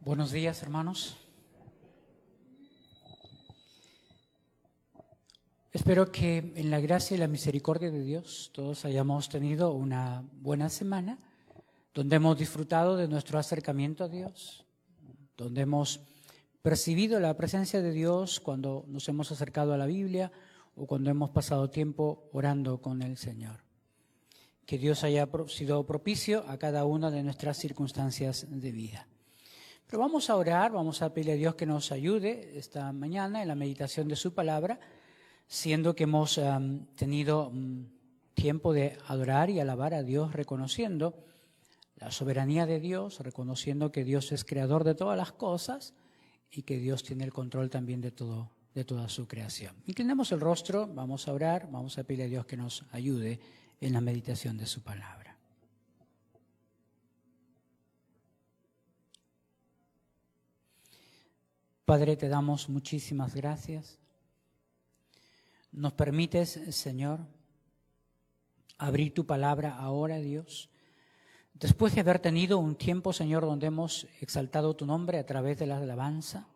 Buenos días, hermanos. Espero que en la gracia y la misericordia de Dios todos hayamos tenido una buena semana, donde hemos disfrutado de nuestro acercamiento a Dios, donde hemos percibido la presencia de Dios cuando nos hemos acercado a la Biblia o cuando hemos pasado tiempo orando con el Señor. Que Dios haya sido propicio a cada una de nuestras circunstancias de vida. Pero vamos a orar, vamos a pedirle a Dios que nos ayude esta mañana en la meditación de su palabra, siendo que hemos tenido tiempo de adorar y alabar a Dios, reconociendo la soberanía de Dios, reconociendo que Dios es creador de todas las cosas y que Dios tiene el control también de toda su creación. Inclinemos el rostro, vamos a orar, vamos a pedirle a Dios que nos ayude en la meditación de su palabra. Padre, te damos muchísimas gracias. Nos permites, Señor, abrir tu palabra ahora, Dios. Después de haber tenido un tiempo, Señor, donde hemos exaltado tu nombre a través de la alabanza,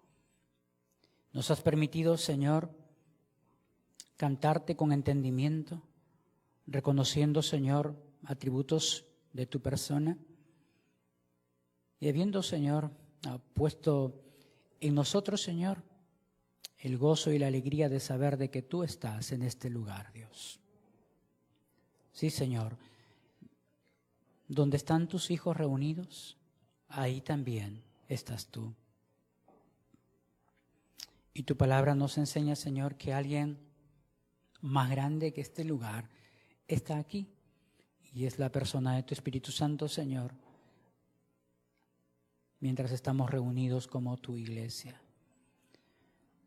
nos has permitido, Señor, cantarte con entendimiento, reconociendo, Señor, atributos de tu persona. Y habiendo, Señor, puesto en nosotros, Señor, el gozo y la alegría de saber de que tú estás en este lugar, Dios. Sí, Señor, donde están tus hijos reunidos, ahí también estás tú. Y tu palabra nos enseña, Señor, que alguien más grande que este lugar está aquí. Y es la persona de tu Espíritu Santo, Señor, mientras estamos reunidos como tu iglesia.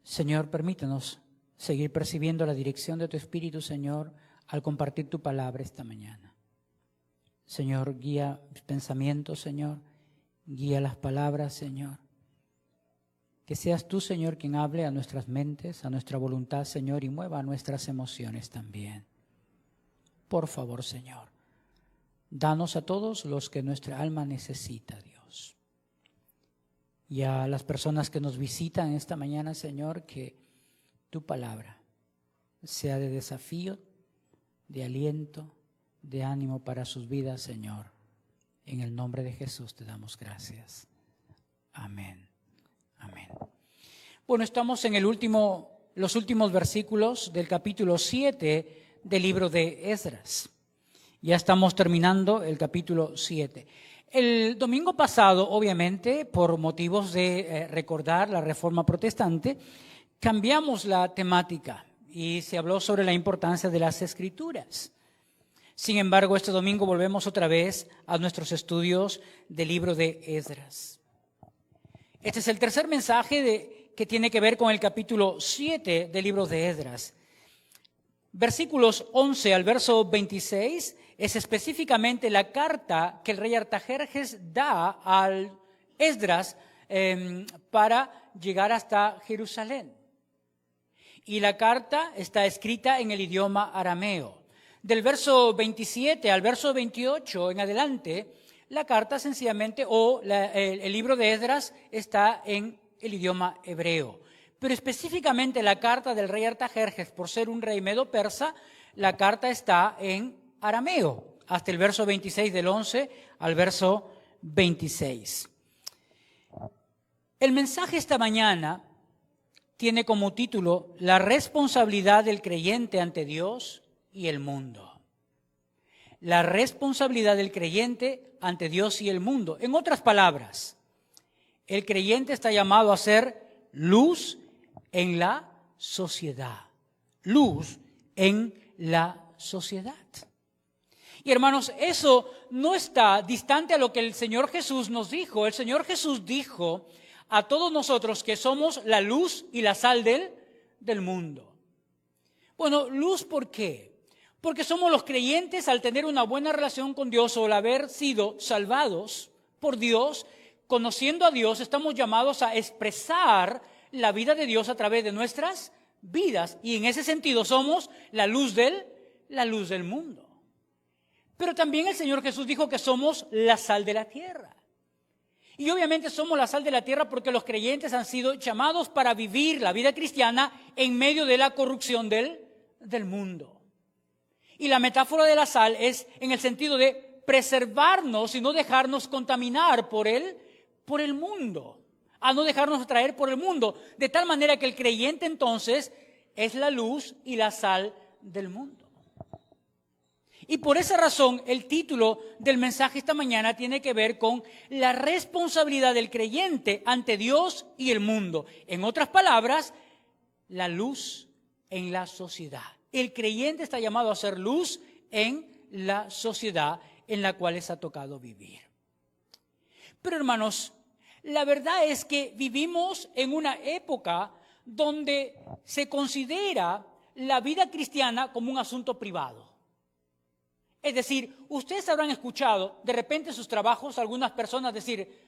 Señor, permítanos seguir percibiendo la dirección de tu Espíritu, Señor, al compartir tu palabra esta mañana. Señor, guía mis pensamientos, Señor, guía las palabras, Señor. Que seas tú, Señor, quien hable a nuestras mentes, a nuestra voluntad, Señor, y mueva nuestras emociones también. Por favor, Señor, danos a todos los que nuestra alma necesita, Dios. Y a las personas que nos visitan esta mañana, Señor, que tu palabra sea de desafío, de aliento, de ánimo para sus vidas, Señor. En el nombre de Jesús te damos gracias. Amén. Amén. Bueno, estamos en los últimos versículos del capítulo 7 del libro de Esdras. Ya estamos terminando el capítulo 7. El domingo pasado, obviamente, por motivos de recordar la Reforma Protestante, cambiamos la temática y se habló sobre la importancia de las Escrituras. Sin embargo, este domingo volvemos otra vez a nuestros estudios del libro de Esdras. Este es el tercer mensaje que tiene que ver con el capítulo 7 del libro de Esdras. Versículos 11 al verso 26 es específicamente la carta que el rey Artajerjes da al Esdras para llegar hasta Jerusalén. Y la carta está escrita en el idioma arameo. Del verso 27 al verso 28 en adelante, la carta sencillamente, el libro de Esdras está en el idioma hebreo. Pero específicamente la carta del rey Artajerjes, por ser un rey medo-persa, la carta está en arameo, hasta el verso 26 del 11 al verso 26. El mensaje esta mañana tiene como título La responsabilidad del creyente ante Dios y el mundo. La responsabilidad del creyente ante Dios y el mundo. En otras palabras, el creyente está llamado a ser luz en la sociedad. Luz en la sociedad. Y hermanos, eso no está distante a lo que el Señor Jesús nos dijo. El Señor Jesús dijo a todos nosotros que somos la luz y la sal del mundo. Bueno, luz, ¿por qué? Porque somos los creyentes al tener una buena relación con Dios o al haber sido salvados por Dios, conociendo a Dios, estamos llamados a expresar la vida de Dios a través de nuestras vidas. Y en ese sentido somos la luz del mundo. Pero también el Señor Jesús dijo que somos la sal de la tierra. Y obviamente somos la sal de la tierra porque los creyentes han sido llamados para vivir la vida cristiana en medio de la corrupción del mundo. Y la metáfora de la sal es en el sentido de preservarnos y no dejarnos contaminar por el mundo, a no dejarnos atraer por el mundo, de tal manera que el creyente entonces es la luz y la sal del mundo. Y por esa razón el título del mensaje esta mañana tiene que ver con la responsabilidad del creyente ante Dios y el mundo. En otras palabras, la luz en la sociedad. El creyente está llamado a ser luz en la sociedad en la cual les ha tocado vivir. Pero hermanos, la verdad es que vivimos en una época donde se considera la vida cristiana como un asunto privado. Es decir, ustedes habrán escuchado de repente en sus trabajos algunas personas decir,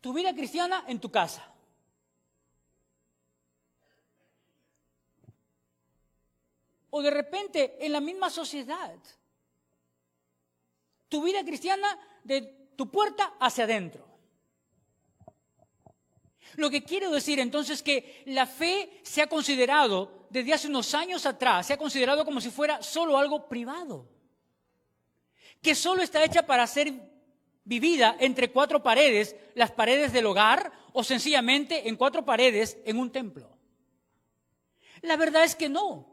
tu vida cristiana en tu casa. O de repente en la misma sociedad, tu vida cristiana de tu puerta hacia adentro. Lo que quiero decir entonces es que la fe se ha considerado, desde hace unos años atrás, se ha considerado como si fuera solo algo privado, que solo está hecha para ser vivida entre cuatro paredes, las paredes del hogar, o sencillamente en cuatro paredes en un templo. La verdad es que no.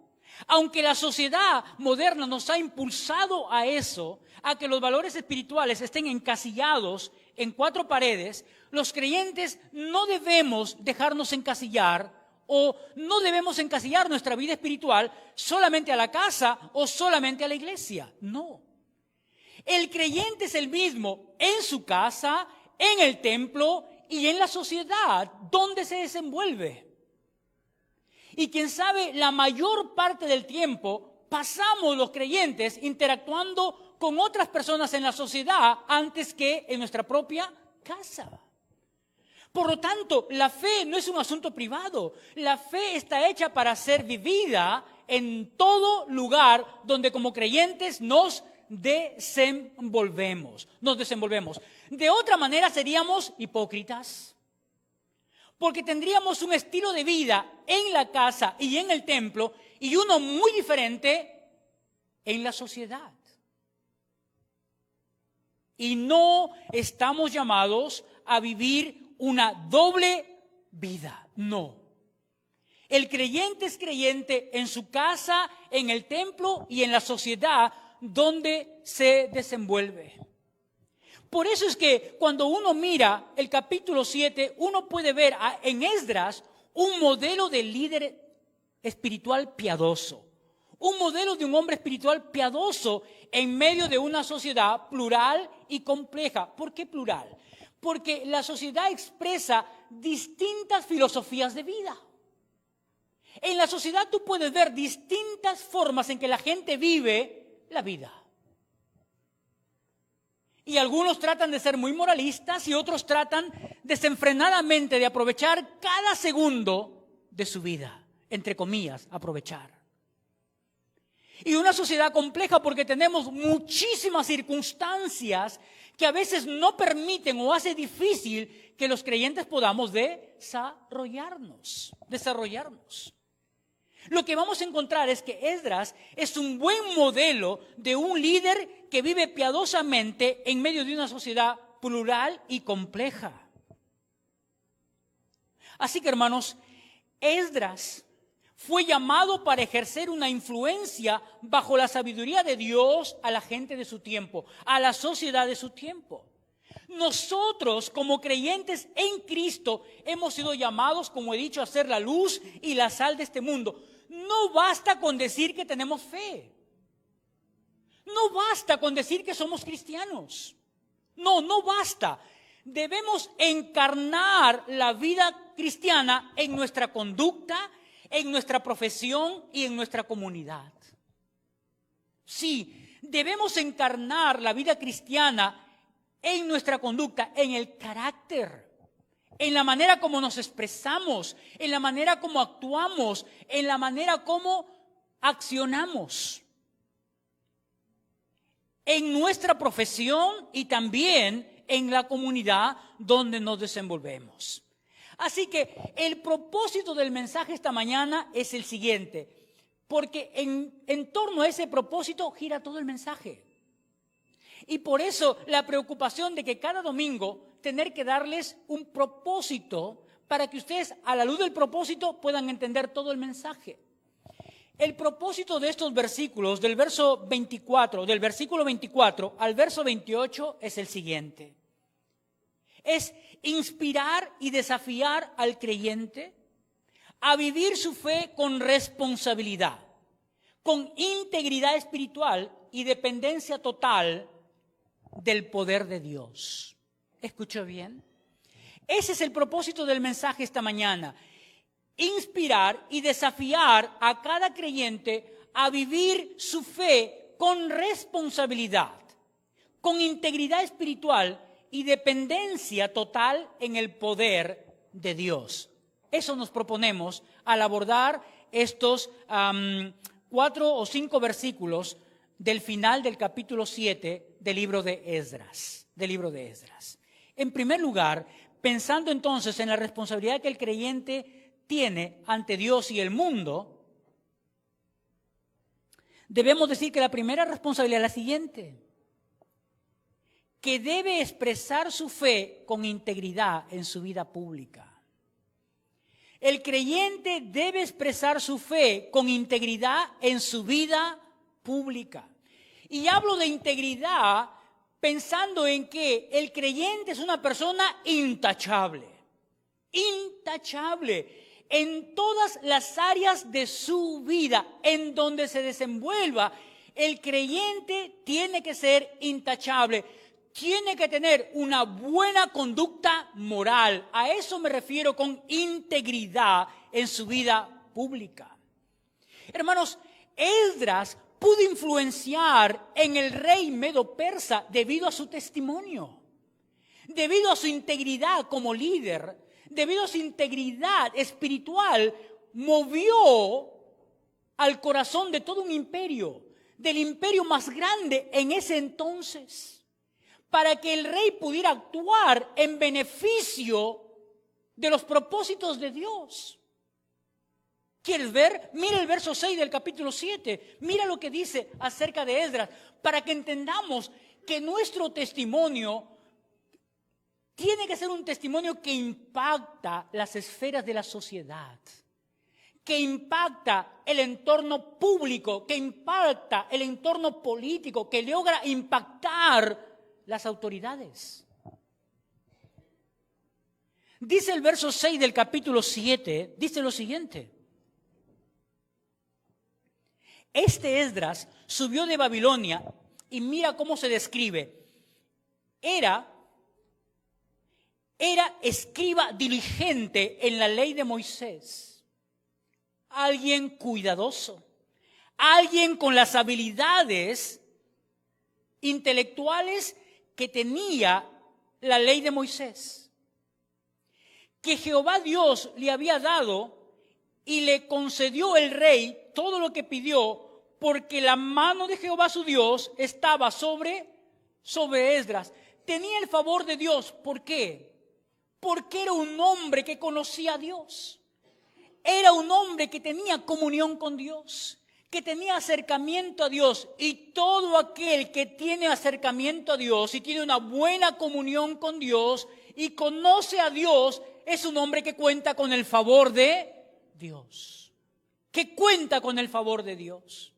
Aunque la sociedad moderna nos ha impulsado a eso, a que los valores espirituales estén encasillados en cuatro paredes, los creyentes no debemos dejarnos encasillar o no debemos encasillar nuestra vida espiritual solamente a la casa o solamente a la iglesia. No. El creyente es el mismo en su casa, en el templo y en la sociedad donde se desenvuelve. Y quién sabe, la mayor parte del tiempo pasamos los creyentes interactuando con otras personas en la sociedad antes que en nuestra propia casa. Por lo tanto, la fe no es un asunto privado. La fe está hecha para ser vivida en todo lugar donde como creyentes nos desenvolvemos. De otra manera seríamos hipócritas. Porque tendríamos un estilo de vida en la casa y en el templo y uno muy diferente en la sociedad. Y no estamos llamados a vivir una doble vida, no. El creyente es creyente en su casa, en el templo y en la sociedad donde se desenvuelve. Por eso es que cuando uno mira el capítulo 7, uno puede ver en Esdras un modelo de líder espiritual piadoso. Un modelo de un hombre espiritual piadoso en medio de una sociedad plural y compleja. ¿Por qué plural? Porque la sociedad expresa distintas filosofías de vida. En la sociedad tú puedes ver distintas formas en que la gente vive la vida. Y algunos tratan de ser muy moralistas y otros tratan desenfrenadamente de aprovechar cada segundo de su vida, entre comillas, aprovechar. Y una sociedad compleja porque tenemos muchísimas circunstancias que a veces no permiten o hace difícil que los creyentes podamos desarrollarnos. Lo que vamos a encontrar es que Esdras es un buen modelo de un líder que vive piadosamente en medio de una sociedad plural y compleja. Así que, hermanos, Esdras fue llamado para ejercer una influencia bajo la sabiduría de Dios a la gente de su tiempo, a la sociedad de su tiempo. Nosotros, como creyentes en Cristo, hemos sido llamados, como he dicho, a ser la luz y la sal de este mundo. No basta con decir que tenemos fe. No basta con decir que somos cristianos. No basta. Debemos encarnar la vida cristiana en nuestra conducta, en nuestra profesión y en nuestra comunidad. Sí, debemos encarnar la vida cristiana en nuestra conducta, en el carácter, en la manera como nos expresamos, en la manera como actuamos, en la manera como accionamos. En nuestra profesión y también en la comunidad donde nos desenvolvemos. Así que el propósito del mensaje esta mañana es el siguiente, porque en torno a ese propósito gira todo el mensaje. Y por eso la preocupación de que cada domingo tener que darles un propósito para que ustedes, a la luz del propósito, puedan entender todo el mensaje. El propósito de estos versículos, del versículo 24 al verso 28, es el siguiente. Es inspirar y desafiar al creyente a vivir su fe con responsabilidad, con integridad espiritual y dependencia total del poder de Dios. ¿Escuchó bien? Ese es el propósito del mensaje esta mañana. Inspirar y desafiar a cada creyente a vivir su fe con responsabilidad, con integridad espiritual y dependencia total en el poder de Dios. Eso nos proponemos al abordar estos 4 o 5 versículos del final del capítulo 7 del libro de Esdras. En primer lugar, pensando entonces en la responsabilidad que el creyente tiene ante Dios y el mundo, debemos decir que la primera responsabilidad es la siguiente: que debe expresar su fe con integridad en su vida pública. El creyente debe expresar su fe con integridad en su vida pública. Y hablo de integridad pensando en que el creyente es una persona intachable en todas las áreas de su vida, en donde se desenvuelva. El creyente tiene que ser intachable, tiene que tener una buena conducta moral. A eso me refiero con integridad en su vida pública. Hermanos, Esdras pudo influenciar en el rey medo-persa debido a su testimonio, debido a su integridad como líder, debido a su integridad espiritual. Movió al corazón de todo un imperio, del imperio más grande en ese entonces, para que el rey pudiera actuar en beneficio de los propósitos de Dios. ¿Quieres ver? Mira el verso 6 del capítulo 7. Mira lo que dice acerca de Esdras, para que entendamos que nuestro testimonio tiene que ser un testimonio que impacta las esferas de la sociedad, que impacta el entorno público, que impacta el entorno político, que logra impactar las autoridades. Dice el verso 6 del capítulo 7, dice lo siguiente: este Esdras subió de Babilonia, y mira cómo se describe. Era escriba diligente en la ley de Moisés, alguien cuidadoso, alguien con las habilidades intelectuales que tenía la ley de Moisés, que Jehová Dios le había dado, y le concedió el rey todo lo que pidió, porque la mano de Jehová su Dios estaba sobre Esdras. Tenía el favor de Dios. ¿Por qué? Porque era un hombre que conocía a Dios. Era un hombre que tenía comunión con Dios, que tenía acercamiento a Dios. Y todo aquel que tiene acercamiento a Dios y tiene una buena comunión con Dios y conoce a Dios, es un hombre que cuenta con el favor de Dios. Que cuenta con el favor de Dios.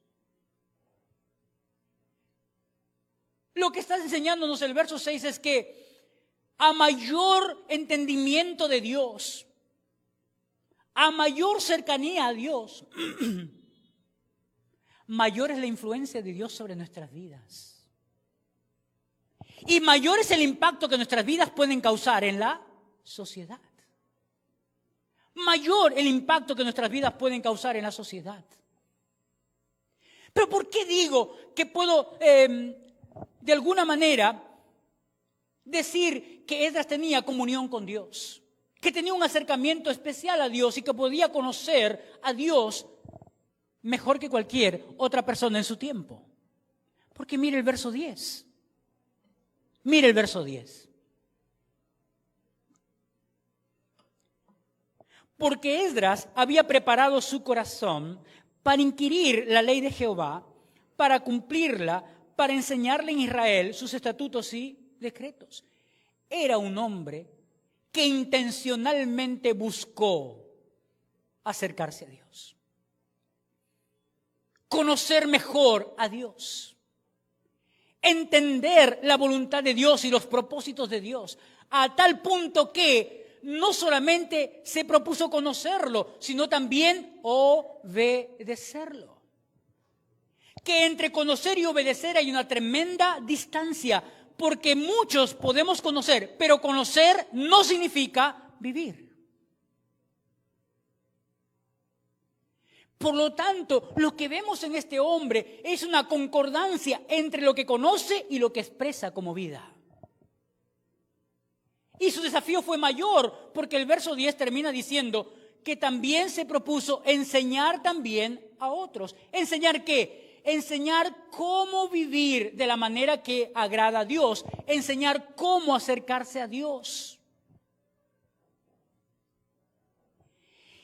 Lo que está enseñándonos el verso 6 es que a mayor entendimiento de Dios, a mayor cercanía a Dios, mayor es la influencia de Dios sobre nuestras vidas. Y mayor es el impacto que nuestras vidas pueden causar en la sociedad. Mayor el impacto que nuestras vidas pueden causar en la sociedad. Pero ¿por qué digo que puedo de alguna manera decir que Esdras tenía comunión con Dios, que tenía un acercamiento especial a Dios y que podía conocer a Dios mejor que cualquier otra persona en su tiempo? Porque mire el verso 10. Mire el verso 10. porque Esdras había preparado su corazón para inquirir la ley de Jehová, para cumplirla, para enseñarle en Israel sus estatutos y decretos. Era un hombre que intencionalmente buscó acercarse a Dios, conocer mejor a Dios, entender la voluntad de Dios y los propósitos de Dios, a tal punto que no solamente se propuso conocerlo, sino también obedecerlo. Que entre conocer y obedecer hay una tremenda distancia, porque muchos podemos conocer, pero conocer no significa vivir. Por lo tanto, lo que vemos en este hombre es una concordancia entre lo que conoce y lo que expresa como vida. Y su desafío fue mayor, porque el verso 10 termina diciendo que también se propuso enseñar también a otros. ¿Enseñar qué? Enseñar cómo vivir de la manera que agrada a Dios. Enseñar cómo acercarse a Dios.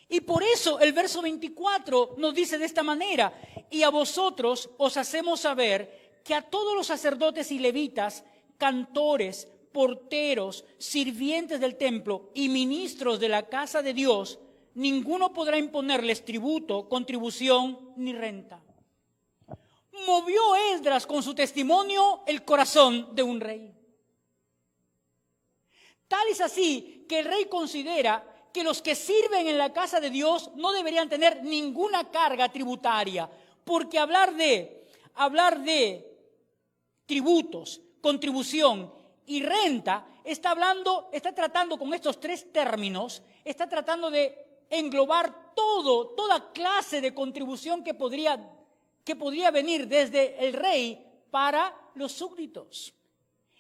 Y por eso el verso 24 nos dice de esta manera: y a vosotros os hacemos saber que a todos los sacerdotes y levitas, cantores, porteros, sirvientes del templo y ministros de la casa de Dios, ninguno podrá imponerles tributo, contribución ni renta. Movió Esdras con su testimonio el corazón de un rey. Tal es así que el rey considera que los que sirven en la casa de Dios no deberían tener ninguna carga tributaria, porque hablar de tributos, contribución y renta está tratando con estos tres términos, está tratando de englobar toda clase de contribución que podría venir desde el rey para los súbditos.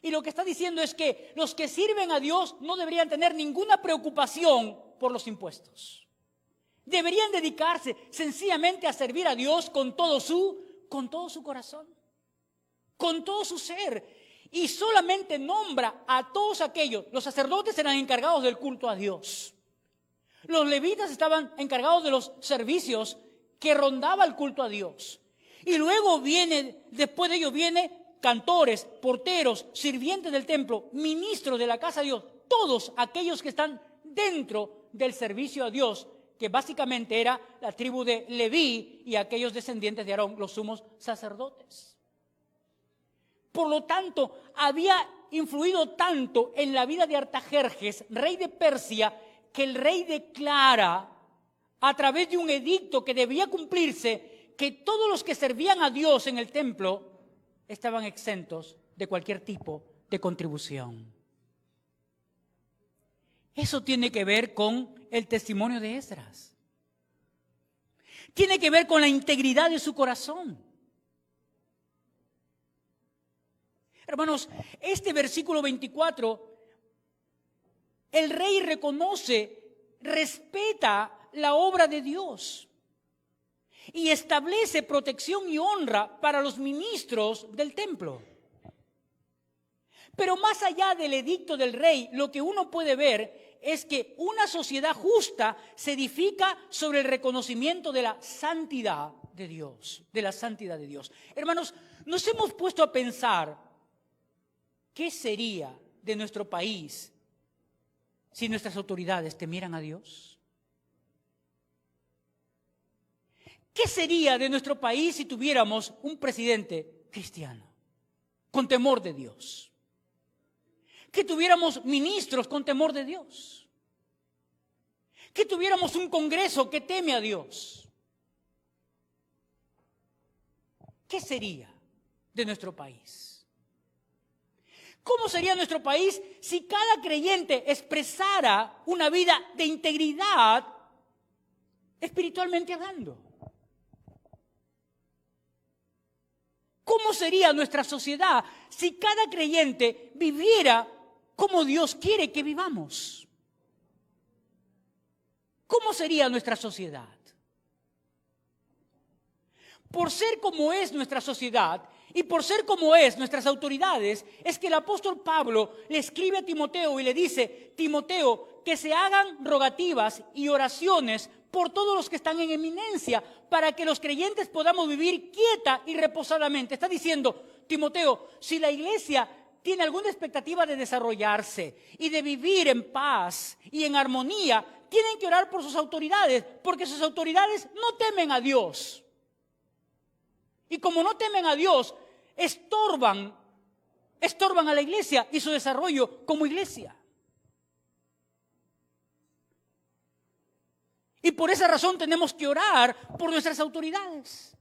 Y lo que está diciendo es que los que sirven a Dios no deberían tener ninguna preocupación por los impuestos. Deberían dedicarse sencillamente a servir a Dios con todo su corazón, con todo su ser. Y solamente nombra a todos aquellos. Los sacerdotes eran encargados del culto a Dios. Los levitas estaban encargados de los servicios que rondaba el culto a Dios. Y luego después de ellos viene cantores, porteros, sirvientes del templo, ministros de la casa de Dios, todos aquellos que están dentro del servicio a Dios, que básicamente era la tribu de Leví y aquellos descendientes de Aarón, los sumos sacerdotes. Por lo tanto, había influido tanto en la vida de Artajerjes, rey de Persia, que el rey declara a través de un edicto que debía cumplirse que todos los que servían a Dios en el templo estaban exentos de cualquier tipo de contribución. Eso tiene que ver con el testimonio de Esdras. Tiene que ver con la integridad de su corazón. Hermanos, este versículo 24, el rey reconoce, respeta la obra de Dios y establece protección y honra para los ministros del templo. Pero más allá del edicto del rey, lo que uno puede ver es que una sociedad justa se edifica sobre el reconocimiento de la santidad de Dios, Hermanos, nos hemos puesto a pensar qué sería de nuestro país si nuestras autoridades temieran a Dios. ¿Qué sería de nuestro país si tuviéramos un presidente cristiano, con temor de Dios? Que tuviéramos ministros con temor de Dios. Que tuviéramos un Congreso que teme a Dios. ¿Qué sería de nuestro país? ¿Cómo sería nuestro país si cada creyente expresara una vida de integridad espiritualmente hablando? ¿Cómo sería nuestra sociedad si cada creyente viviera como Dios quiere que vivamos? ¿Cómo sería nuestra sociedad? Por ser como es nuestra sociedad Y por ser como es nuestras autoridades, es que el apóstol Pablo le escribe a Timoteo y le dice: Timoteo, que se hagan rogativas y oraciones por todos los que están en eminencia, para que los creyentes podamos vivir quieta y reposadamente. Está diciendo, Timoteo, si la iglesia tiene alguna expectativa de desarrollarse y de vivir en paz y en armonía, tienen que orar por sus autoridades, porque sus autoridades no temen a Dios. Y como no temen a Dios, estorban a la iglesia y su desarrollo como iglesia. Y por esa razón tenemos que orar por nuestras autoridades.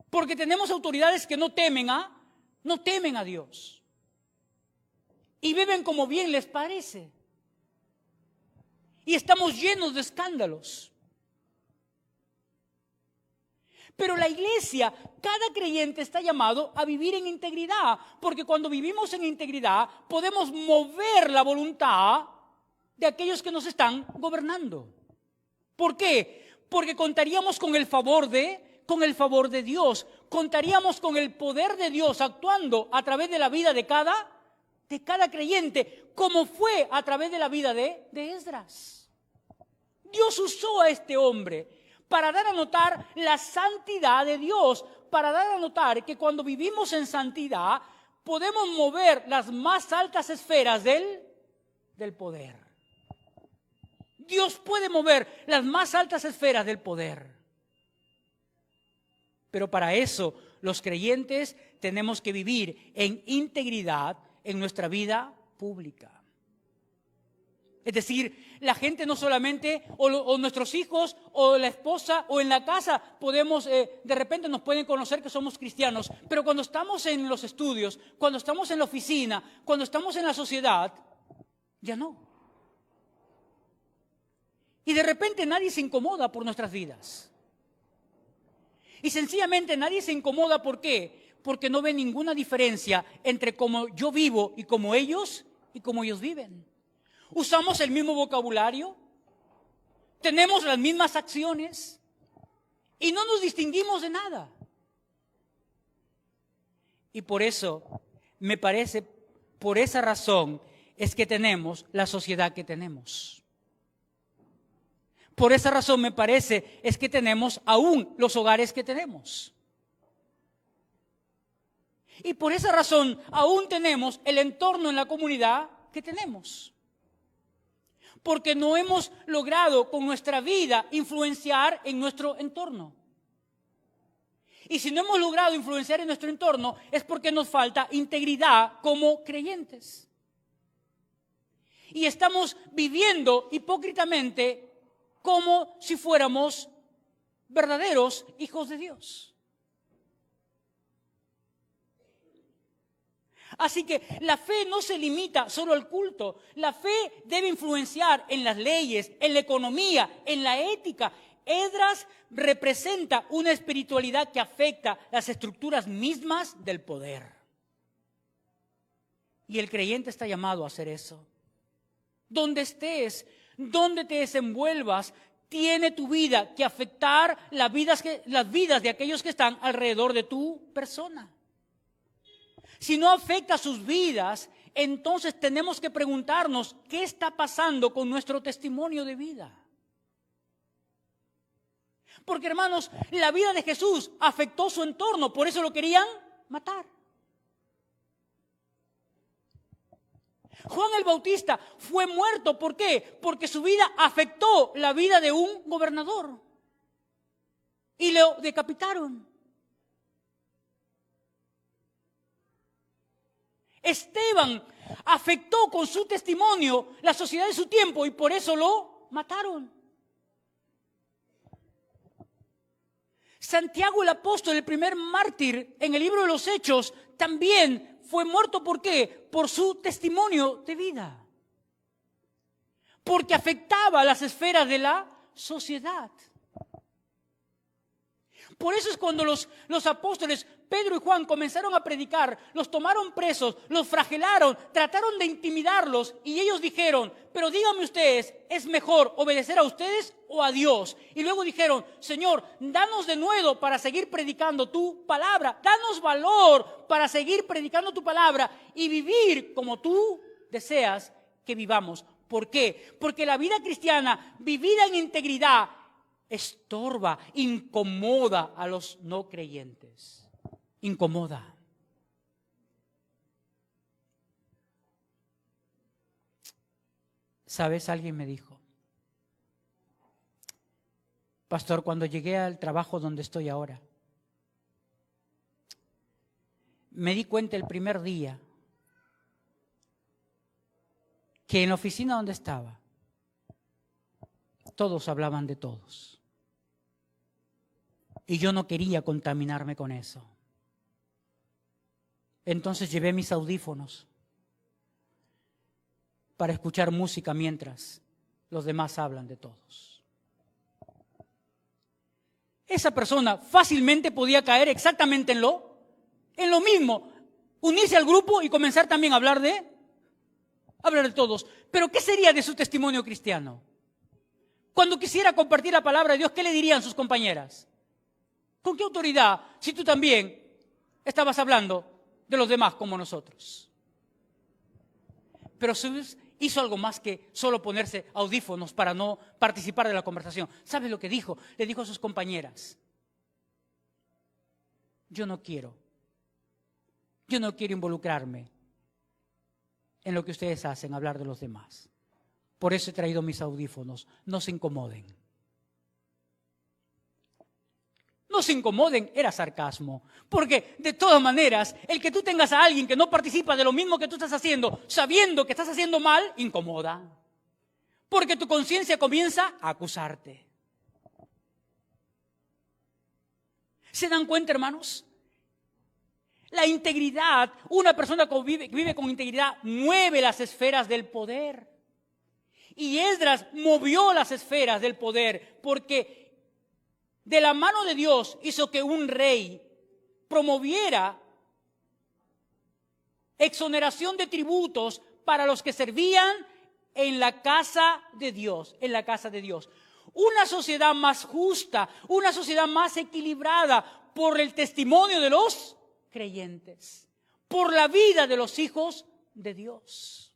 Porque tenemos autoridades que no temen a Dios. Y viven como bien les parece. Y estamos llenos de escándalos. Pero la iglesia, cada creyente está llamado a vivir en integridad, porque cuando vivimos en integridad podemos mover la voluntad de aquellos que nos están gobernando. ¿Por qué? Porque contaríamos con el favor de Dios, contaríamos con el poder de Dios actuando a través de la vida de cada creyente, como fue a través de la vida de Esdras. Dios usó a este hombre para dar a notar la santidad de Dios, para dar a notar que cuando vivimos en santidad podemos mover las más altas esferas del poder. Dios puede mover las más altas esferas del poder. Pero para eso los creyentes tenemos que vivir en integridad en nuestra vida pública. Es decir, la gente no solamente, o nuestros hijos, o la esposa, o en la casa, podemos, de repente nos pueden conocer que somos cristianos, pero cuando estamos en los estudios, cuando estamos en la oficina, cuando estamos en la sociedad, ya no. Y de repente nadie se incomoda por nuestras vidas. Y sencillamente nadie se incomoda, ¿por qué? Porque no ve ninguna diferencia entre cómo yo vivo y cómo ellos viven. Usamos el mismo vocabulario, tenemos las mismas acciones y no nos distinguimos de nada. Y por eso, me parece, por esa razón es que tenemos la sociedad que tenemos. Por esa razón me parece es que tenemos aún los hogares que tenemos. Y por esa razón aún tenemos el entorno en la comunidad que tenemos. Porque no hemos logrado con nuestra vida influenciar en nuestro entorno. Y si no hemos logrado influenciar en nuestro entorno es porque nos falta integridad como creyentes. Y estamos viviendo hipócritamente como si fuéramos verdaderos hijos de Dios. Así que la fe no se limita solo al culto. La fe debe influenciar en las leyes, en la economía, en la ética. Esdras representa una espiritualidad que afecta las estructuras mismas del poder. Y el creyente está llamado a hacer eso. Donde estés, donde te desenvuelvas, tiene tu vida que afectar las vidas de aquellos que están alrededor de tu persona. Si no afecta sus vidas, entonces tenemos que preguntarnos qué está pasando con nuestro testimonio de vida. Porque, hermanos, la vida de Jesús afectó su entorno, por eso lo querían matar. Juan el Bautista fue muerto, ¿por qué? Porque su vida afectó la vida de un gobernador y lo decapitaron. Esteban afectó con su testimonio la sociedad de su tiempo y por eso lo mataron. Santiago el apóstol, el primer mártir en el libro de los Hechos, también fue muerto. ¿Por qué? Por su testimonio de vida. Porque afectaba las esferas de la sociedad. Por eso es cuando los apóstoles Pedro y Juan comenzaron a predicar, los tomaron presos, los flagelaron, trataron de intimidarlos y ellos dijeron, pero díganme ustedes, ¿es mejor obedecer a ustedes o a Dios? Y luego dijeron, Señor, danos de nuevo para seguir predicando tu palabra, danos valor para seguir predicando tu palabra y vivir como tú deseas que vivamos. ¿Por qué? Porque la vida cristiana, vivida en integridad, estorba, incomoda a los no creyentes. Incomoda. ¿Sabes? Alguien me dijo, pastor, cuando llegué al trabajo donde estoy ahora, me di cuenta el primer día que en la oficina donde estaba, todos hablaban de todos. Y yo no quería contaminarme con eso. Entonces llevé mis audífonos para escuchar música mientras los demás hablan de todos. Esa persona fácilmente podía caer exactamente en lo mismo, unirse al grupo y comenzar también a hablar de todos. Pero ¿qué sería de su testimonio cristiano? Cuando quisiera compartir la palabra de Dios, ¿qué le dirían sus compañeras? ¿Con qué autoridad? Si tú también estabas hablando de los demás como nosotros. Pero Jesús hizo algo más que solo ponerse audífonos para no participar de la conversación. ¿Sabes lo que dijo? Le dijo a sus compañeras, yo no quiero involucrarme en lo que ustedes hacen, hablar de los demás. Por eso he traído mis audífonos, no se incomoden. No se incomoden, era sarcasmo. Porque de todas maneras, el que tú tengas a alguien que no participa de lo mismo que tú estás haciendo, sabiendo que estás haciendo mal, incomoda. Porque tu conciencia comienza a acusarte. ¿Se dan cuenta, hermanos? La integridad, una persona que vive con integridad, mueve las esferas del poder. Y Esdras movió las esferas del poder porque de la mano de Dios hizo que un rey promoviera exoneración de tributos para los que servían en la casa de Dios, Una sociedad más justa, una sociedad más equilibrada por el testimonio de los creyentes, por la vida de los hijos de Dios.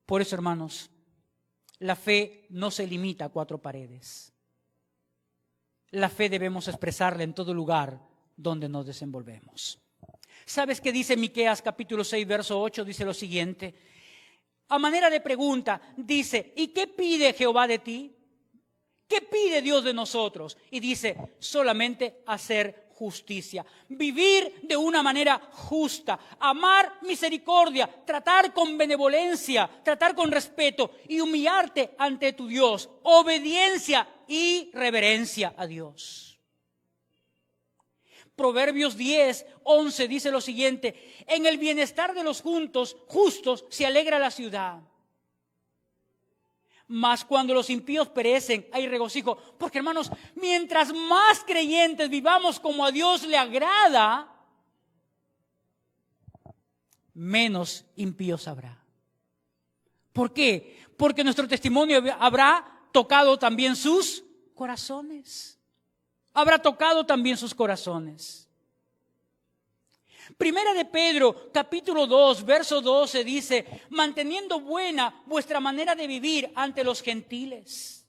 Por eso, hermanos, la fe no se limita a 4 paredes. La fe debemos expresarla en todo lugar donde nos desenvolvemos. ¿Sabes qué dice Miqueas capítulo 6, verso 8? Dice lo siguiente. A manera de pregunta, dice, ¿y qué pide Jehová de ti? ¿Qué pide Dios de nosotros? Y dice, solamente hacer justicia, vivir de una manera justa, amar misericordia, tratar con benevolencia, tratar con respeto y humillarte ante tu Dios, obediencia y reverencia a Dios. Proverbios 10, 11 dice lo siguiente, en el bienestar de los justos se alegra la ciudad. Mas cuando los impíos perecen, hay regocijo. Porque, hermanos, mientras más creyentes vivamos como a Dios le agrada, menos impíos habrá. ¿Por qué? Porque nuestro testimonio habrá tocado también sus corazones. Habrá tocado también sus corazones. Primera de Pedro, capítulo 2, verso 12 dice, manteniendo buena vuestra manera de vivir ante los gentiles.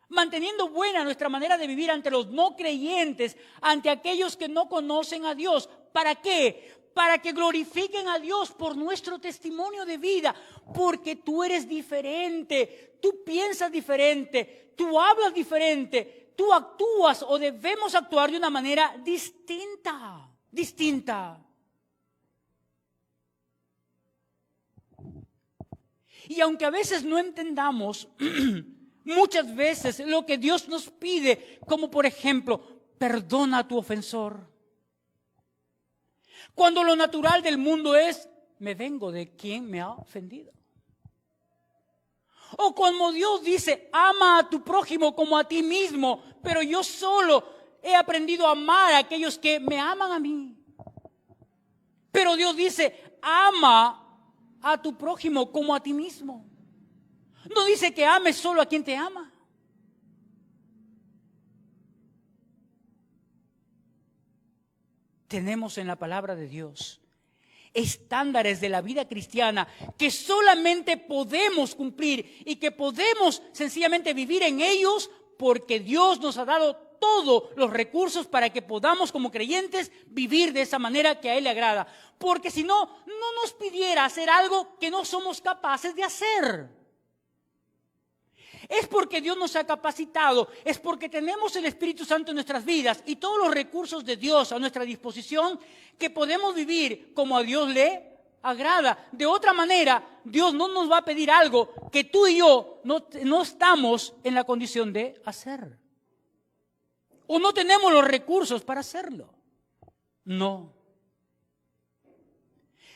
Manteniendo buena nuestra manera de vivir ante los no creyentes, ante aquellos que no conocen a Dios. ¿Para qué? Para que glorifiquen a Dios por nuestro testimonio de vida. Porque tú eres diferente, tú piensas diferente, tú hablas diferente, tú actúas o debemos actuar de una manera distinta. Y aunque a veces no entendamos, muchas veces lo que Dios nos pide, como por ejemplo, perdona a tu ofensor. Cuando lo natural del mundo es, me vengo de quien me ha ofendido. O como Dios dice, ama a tu prójimo como a ti mismo, pero yo solo he aprendido a amar a aquellos que me aman a mí. Pero Dios dice, ama a tu prójimo como a ti mismo. No dice que ames solo a quien te ama. Tenemos en la palabra de Dios estándares de la vida cristiana que solamente podemos cumplir y que podemos sencillamente vivir en ellos porque Dios nos ha dado todos los recursos para que podamos como creyentes vivir de esa manera que a Él le agrada. Porque si no, no nos pidiera hacer algo que no somos capaces de hacer. Es porque Dios nos ha capacitado, es porque tenemos el Espíritu Santo en nuestras vidas y todos los recursos de Dios a nuestra disposición que podemos vivir como a Dios le agrada. De otra manera, Dios no nos va a pedir algo que tú y yo no estamos en la condición de hacer. O no tenemos los recursos para hacerlo. No.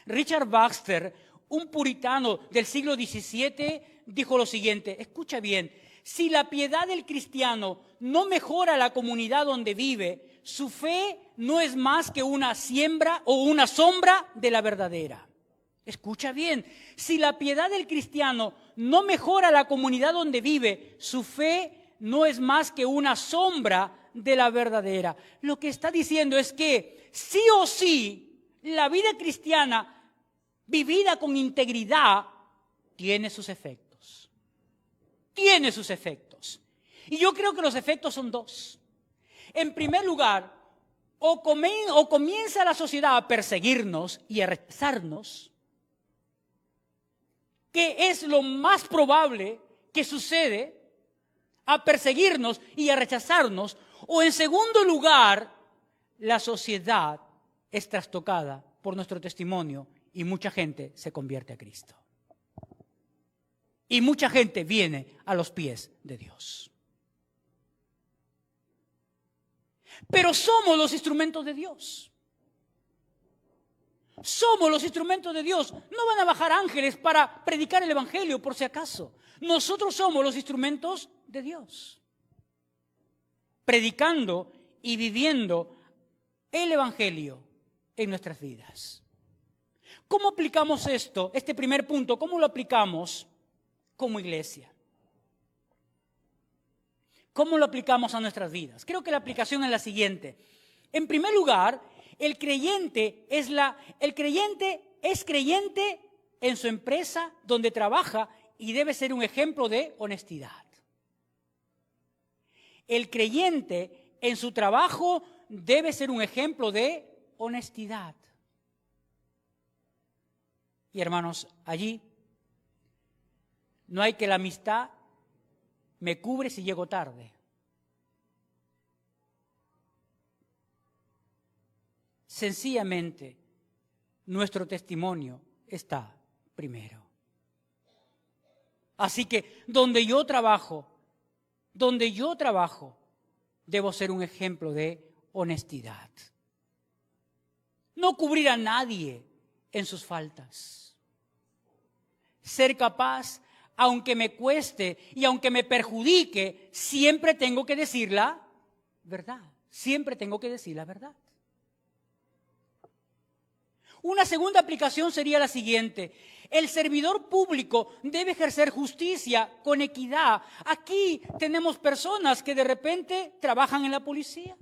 Richard Baxter, un puritano del siglo XVII, dijo lo siguiente, escucha bien, si la piedad del cristiano no mejora la comunidad donde vive, su fe no es más que una siembra o una sombra de la verdadera. Escucha bien, si la piedad del cristiano no mejora la comunidad donde vive, su fe no es más que una sombra de la verdadera. Lo que está diciendo es que sí o sí, la vida cristiana vivida con integridad tiene sus efectos. Tiene sus efectos. Y yo creo que los efectos son dos. En primer lugar, o comienza la sociedad a perseguirnos y a rechazarnos, que es lo más probable que sucede, a perseguirnos y a rechazarnos, o en segundo lugar, la sociedad es trastocada por nuestro testimonio y mucha gente se convierte a Cristo. Y mucha gente viene a los pies de Dios. Pero somos los instrumentos de Dios. Somos los instrumentos de Dios. No van a bajar ángeles para predicar el evangelio por si acaso. Nosotros somos los instrumentos de Dios. Predicando y viviendo el evangelio en nuestras vidas. ¿Cómo aplicamos esto? Este primer punto, ¿cómo lo aplicamos como iglesia? ¿Cómo lo aplicamos a nuestras vidas? Creo que la aplicación es la siguiente. En primer lugar, el creyente es creyente en su empresa donde trabaja y debe ser un ejemplo de honestidad. El creyente en su trabajo debe ser un ejemplo de honestidad. Y hermanos, allí no hay que la amistad me cubre si llego tarde. Sencillamente, nuestro testimonio está primero. Así que donde yo trabajo, debo ser un ejemplo de honestidad. No cubrir a nadie en sus faltas. Ser capaz, aunque me cueste y aunque me perjudique, siempre tengo que decir la verdad. Siempre tengo que decir la verdad. Una segunda aplicación sería la siguiente. El servidor público debe ejercer justicia con equidad. Aquí tenemos personas que de repente trabajan en la policía,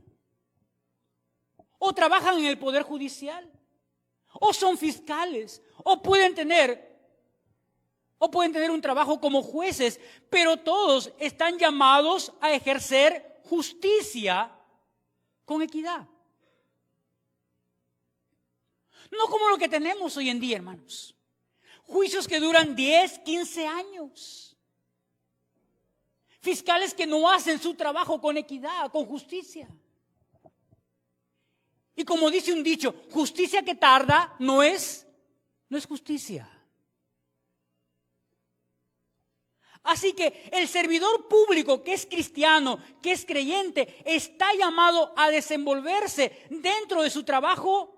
o trabajan en el Poder Judicial, o son fiscales, o pueden tener un trabajo como jueces, pero todos están llamados a ejercer justicia con equidad. No como lo que tenemos hoy en día, hermanos. Juicios que duran 10, 15 años. Fiscales que no hacen su trabajo con equidad, con justicia. Y como dice un dicho, justicia que tarda no es justicia. Así que el servidor público que es cristiano, que es creyente, está llamado a desenvolverse dentro de su trabajo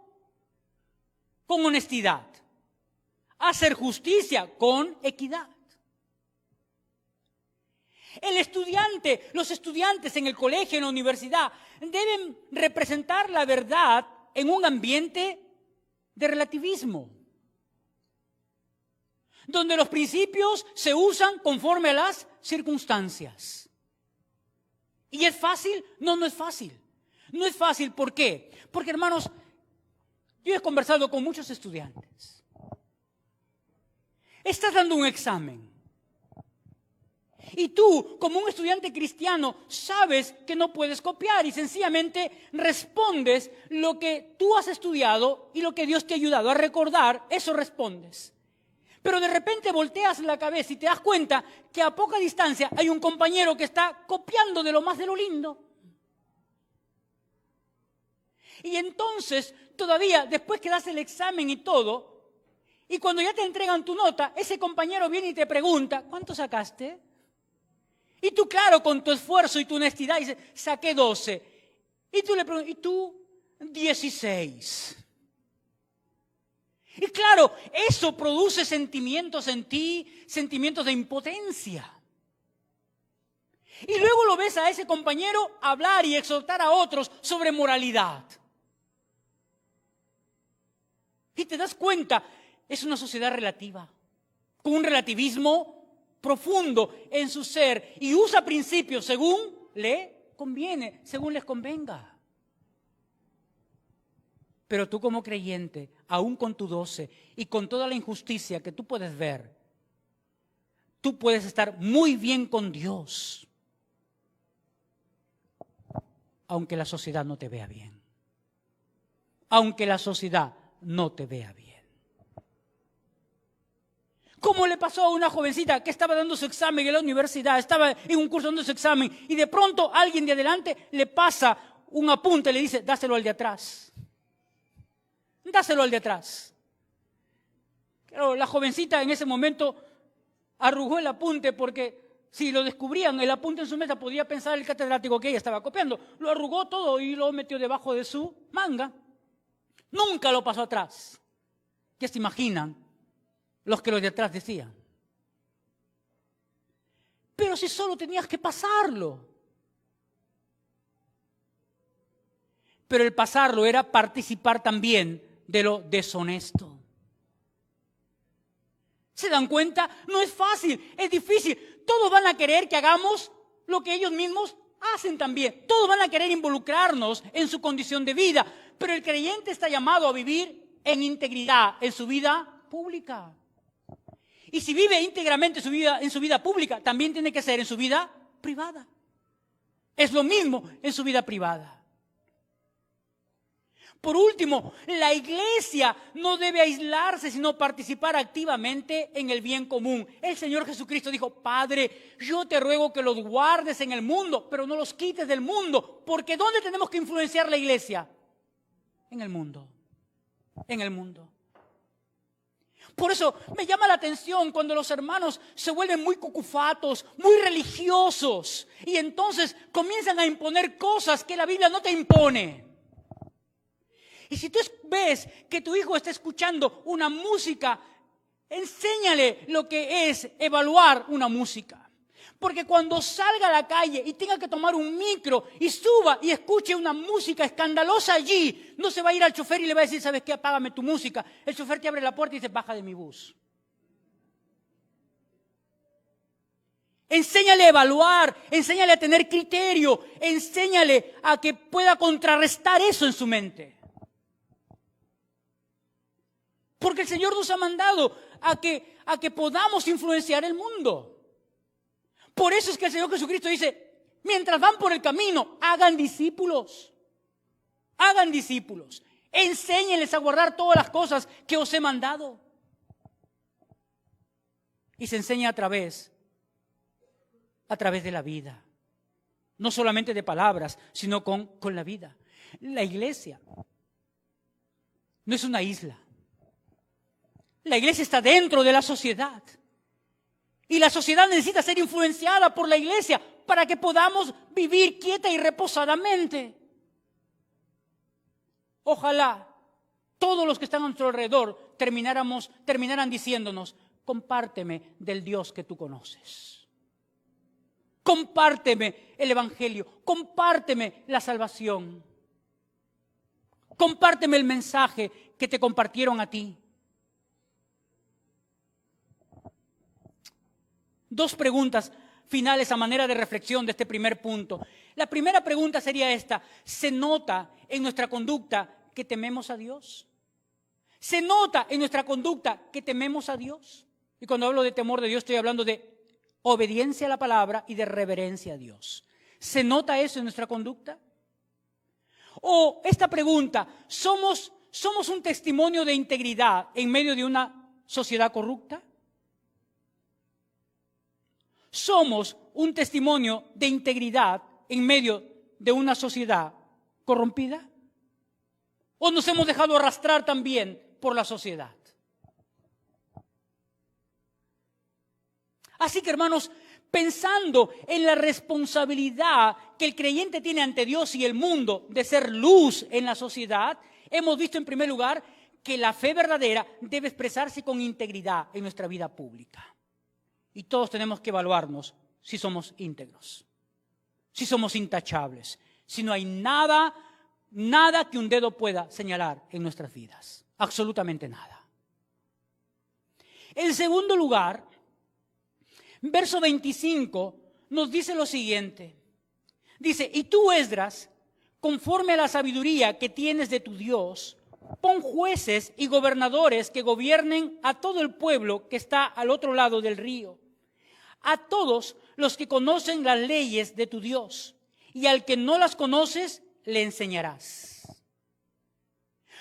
con honestidad, a hacer justicia con equidad. El estudiante, los estudiantes en el colegio, en la universidad, deben representar la verdad en un ambiente de relativismo, donde los principios se usan conforme a las circunstancias. ¿Y es fácil? No, no es fácil. No es fácil, ¿por qué? Porque, hermanos, yo he conversado con muchos estudiantes. Estás dando un examen. Y tú, como un estudiante cristiano, sabes que no puedes copiar y sencillamente respondes lo que tú has estudiado y lo que Dios te ha ayudado a recordar, eso respondes. Pero de repente volteas la cabeza y te das cuenta que a poca distancia hay un compañero que está copiando de lo más de lo lindo. Y entonces, todavía, después que das el examen y todo, y cuando ya te entregan tu nota, ese compañero viene y te pregunta, ¿cuánto sacaste? Y tú, claro, con tu esfuerzo y tu honestidad, dices, saqué 12. Y tú le preguntas, ¿y tú? 16. Y claro, eso produce sentimientos en ti, sentimientos de impotencia. Y luego lo ves a ese compañero hablar y exhortar a otros sobre moralidad. Y te das cuenta, es una sociedad relativa, con un relativismo profundo en su ser y usa principios según le conviene, según les convenga. Pero tú como creyente, aún con tu 12 y con toda la injusticia que tú puedes ver, tú puedes estar muy bien con Dios, aunque la sociedad no te vea bien. Aunque la sociedad no te vea bien. ¿Cómo le pasó a una jovencita que estaba dando su examen en la universidad, estaba en un curso dando su examen y de pronto alguien de adelante le pasa un apunte y le dice, dáselo al de atrás? Dáselo al de atrás. Claro, la jovencita en ese momento arrugó el apunte porque si lo descubrían, el apunte en su mesa, podía pensar el catedrático que ella estaba copiando. Lo arrugó todo y lo metió debajo de su manga. Nunca lo pasó atrás. ¿Qué se imaginan los que los de atrás decían? Pero si solo tenías que pasarlo. Pero el pasarlo era participar también de lo deshonesto. ¿Se dan cuenta? No es fácil, es difícil. Todos van a querer que hagamos lo que ellos mismos hacen también. Todos van a querer involucrarnos en su condición de vida. Pero el creyente está llamado a vivir en integridad en su vida pública. Y si vive íntegramente en su vida pública, también tiene que ser en su vida privada. Es lo mismo en su vida privada. Por último, la iglesia no debe aislarse, sino participar activamente en el bien común. El Señor Jesucristo dijo, Padre, yo te ruego que los guardes en el mundo, pero no los quites del mundo. Porque ¿dónde tenemos que influenciar la iglesia? En el mundo. En el mundo. Por eso me llama la atención cuando los hermanos se vuelven muy cucufatos, muy religiosos, y entonces comienzan a imponer cosas que la Biblia no te impone. Y si tú ves que tu hijo está escuchando una música, enséñale lo que es evaluar una música. Porque cuando salga a la calle y tenga que tomar un micro y suba y escuche una música escandalosa allí, no se va a ir al chofer y le va a decir, ¿sabes qué? Apágame tu música. El chofer te abre la puerta y dice, baja de mi bus. Enséñale a evaluar, enséñale a tener criterio, enséñale a que pueda contrarrestar eso en su mente. Porque el Señor nos ha mandado a que podamos influenciar el mundo. Por eso es que el Señor Jesucristo dice, mientras van por el camino, hagan discípulos. Hagan discípulos. Enséñenles a guardar todas las cosas que os he mandado. Y se enseña a través de la vida. No solamente de palabras, sino con la vida. La iglesia no es una isla. La iglesia está dentro de la sociedad. Y la sociedad necesita ser influenciada por la iglesia para que podamos vivir quieta y reposadamente. Ojalá todos los que están a nuestro alrededor terminaran diciéndonos, compárteme del Dios que tú conoces. Compárteme el Evangelio, compárteme la salvación, compárteme el mensaje que te compartieron a ti. Dos preguntas finales a manera de reflexión de este primer punto. La primera pregunta sería esta: ¿se nota en nuestra conducta que tememos a Dios? ¿Se nota en nuestra conducta que tememos a Dios? Y cuando hablo de temor de Dios estoy hablando de obediencia a la palabra y de reverencia a Dios. ¿Se nota eso en nuestra conducta? O esta pregunta: ¿somos un testimonio de integridad en medio de una sociedad corrupta? ¿Somos un testimonio de integridad en medio de una sociedad corrompida? ¿O nos hemos dejado arrastrar también por la sociedad? Así que, hermanos, pensando en la responsabilidad que el creyente tiene ante Dios y el mundo de ser luz en la sociedad, hemos visto en primer lugar que la fe verdadera debe expresarse con integridad en nuestra vida pública. Y todos tenemos que evaluarnos si somos íntegros, si somos intachables, si no hay nada que un dedo pueda señalar en nuestras vidas. Absolutamente nada. En segundo lugar, verso 25 nos dice lo siguiente. Dice: y tú, Esdras, conforme a la sabiduría que tienes de tu Dios, pon jueces y gobernadores que gobiernen a todo el pueblo que está al otro lado del río, a todos los que conocen las leyes de tu Dios, y al que no las conoces, le enseñarás.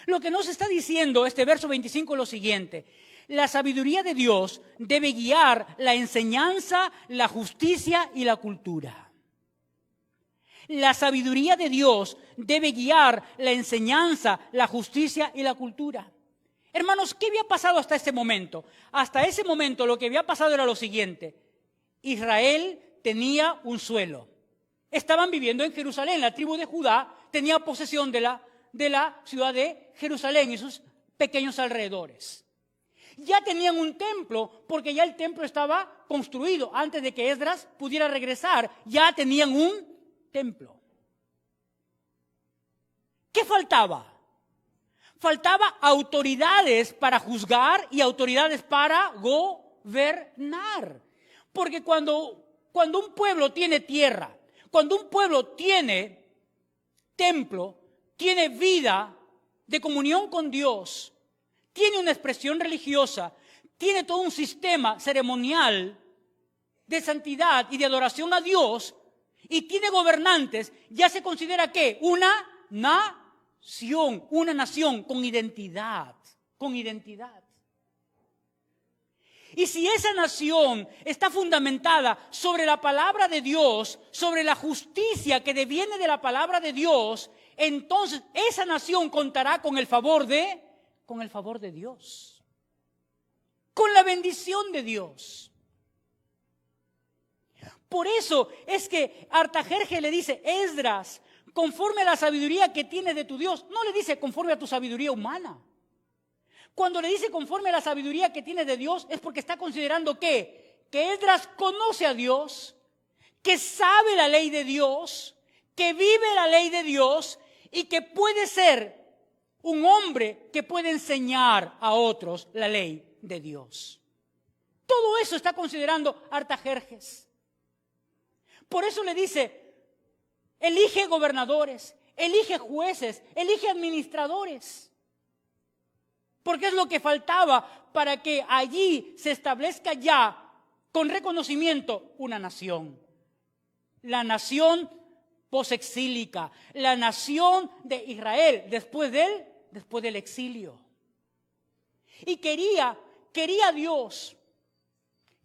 Lo que nos está diciendo este verso 25 es lo siguiente: la sabiduría de Dios debe guiar la enseñanza, la justicia y la cultura. La sabiduría de Dios debe guiar la enseñanza, la justicia y la cultura. Hermanos, ¿qué había pasado hasta ese momento? Hasta ese momento lo que había pasado era lo siguiente: Israel tenía un suelo. Estaban viviendo en Jerusalén. La tribu de Judá tenía posesión de la ciudad de Jerusalén y sus pequeños alrededores. Ya tenían un templo, porque ya el templo estaba construido. Antes de que Esdras pudiera regresar, ya tenían un templo. ¿Qué faltaba? Faltaba autoridades para juzgar y autoridades para gobernar. Porque cuando un pueblo tiene tierra, cuando un pueblo tiene templo, tiene vida de comunión con Dios, tiene una expresión religiosa, tiene todo un sistema ceremonial de santidad y de adoración a Dios, y tiene gobernantes, ya se considera ¿qué? Una nación con identidad, Y si esa nación está fundamentada sobre la palabra de Dios, sobre la justicia que deviene de la palabra de Dios, entonces esa nación contará con el favor de Dios, con la bendición de Dios. Por eso es que Artajerjes le dice: Esdras, conforme a la sabiduría que tienes de tu Dios. No le dice conforme a tu sabiduría humana. Cuando le dice conforme a la sabiduría que tienes de Dios, es porque está considerando que Esdras conoce a Dios, que sabe la ley de Dios, que vive la ley de Dios y que puede ser un hombre que puede enseñar a otros la ley de Dios. Todo eso está considerando Artajerjes. Por eso le dice: elige gobernadores, elige jueces, elige administradores. Porque es lo que faltaba para que allí se establezca ya con reconocimiento una nación. La nación posexílica, la nación de Israel después del exilio. Y quería Dios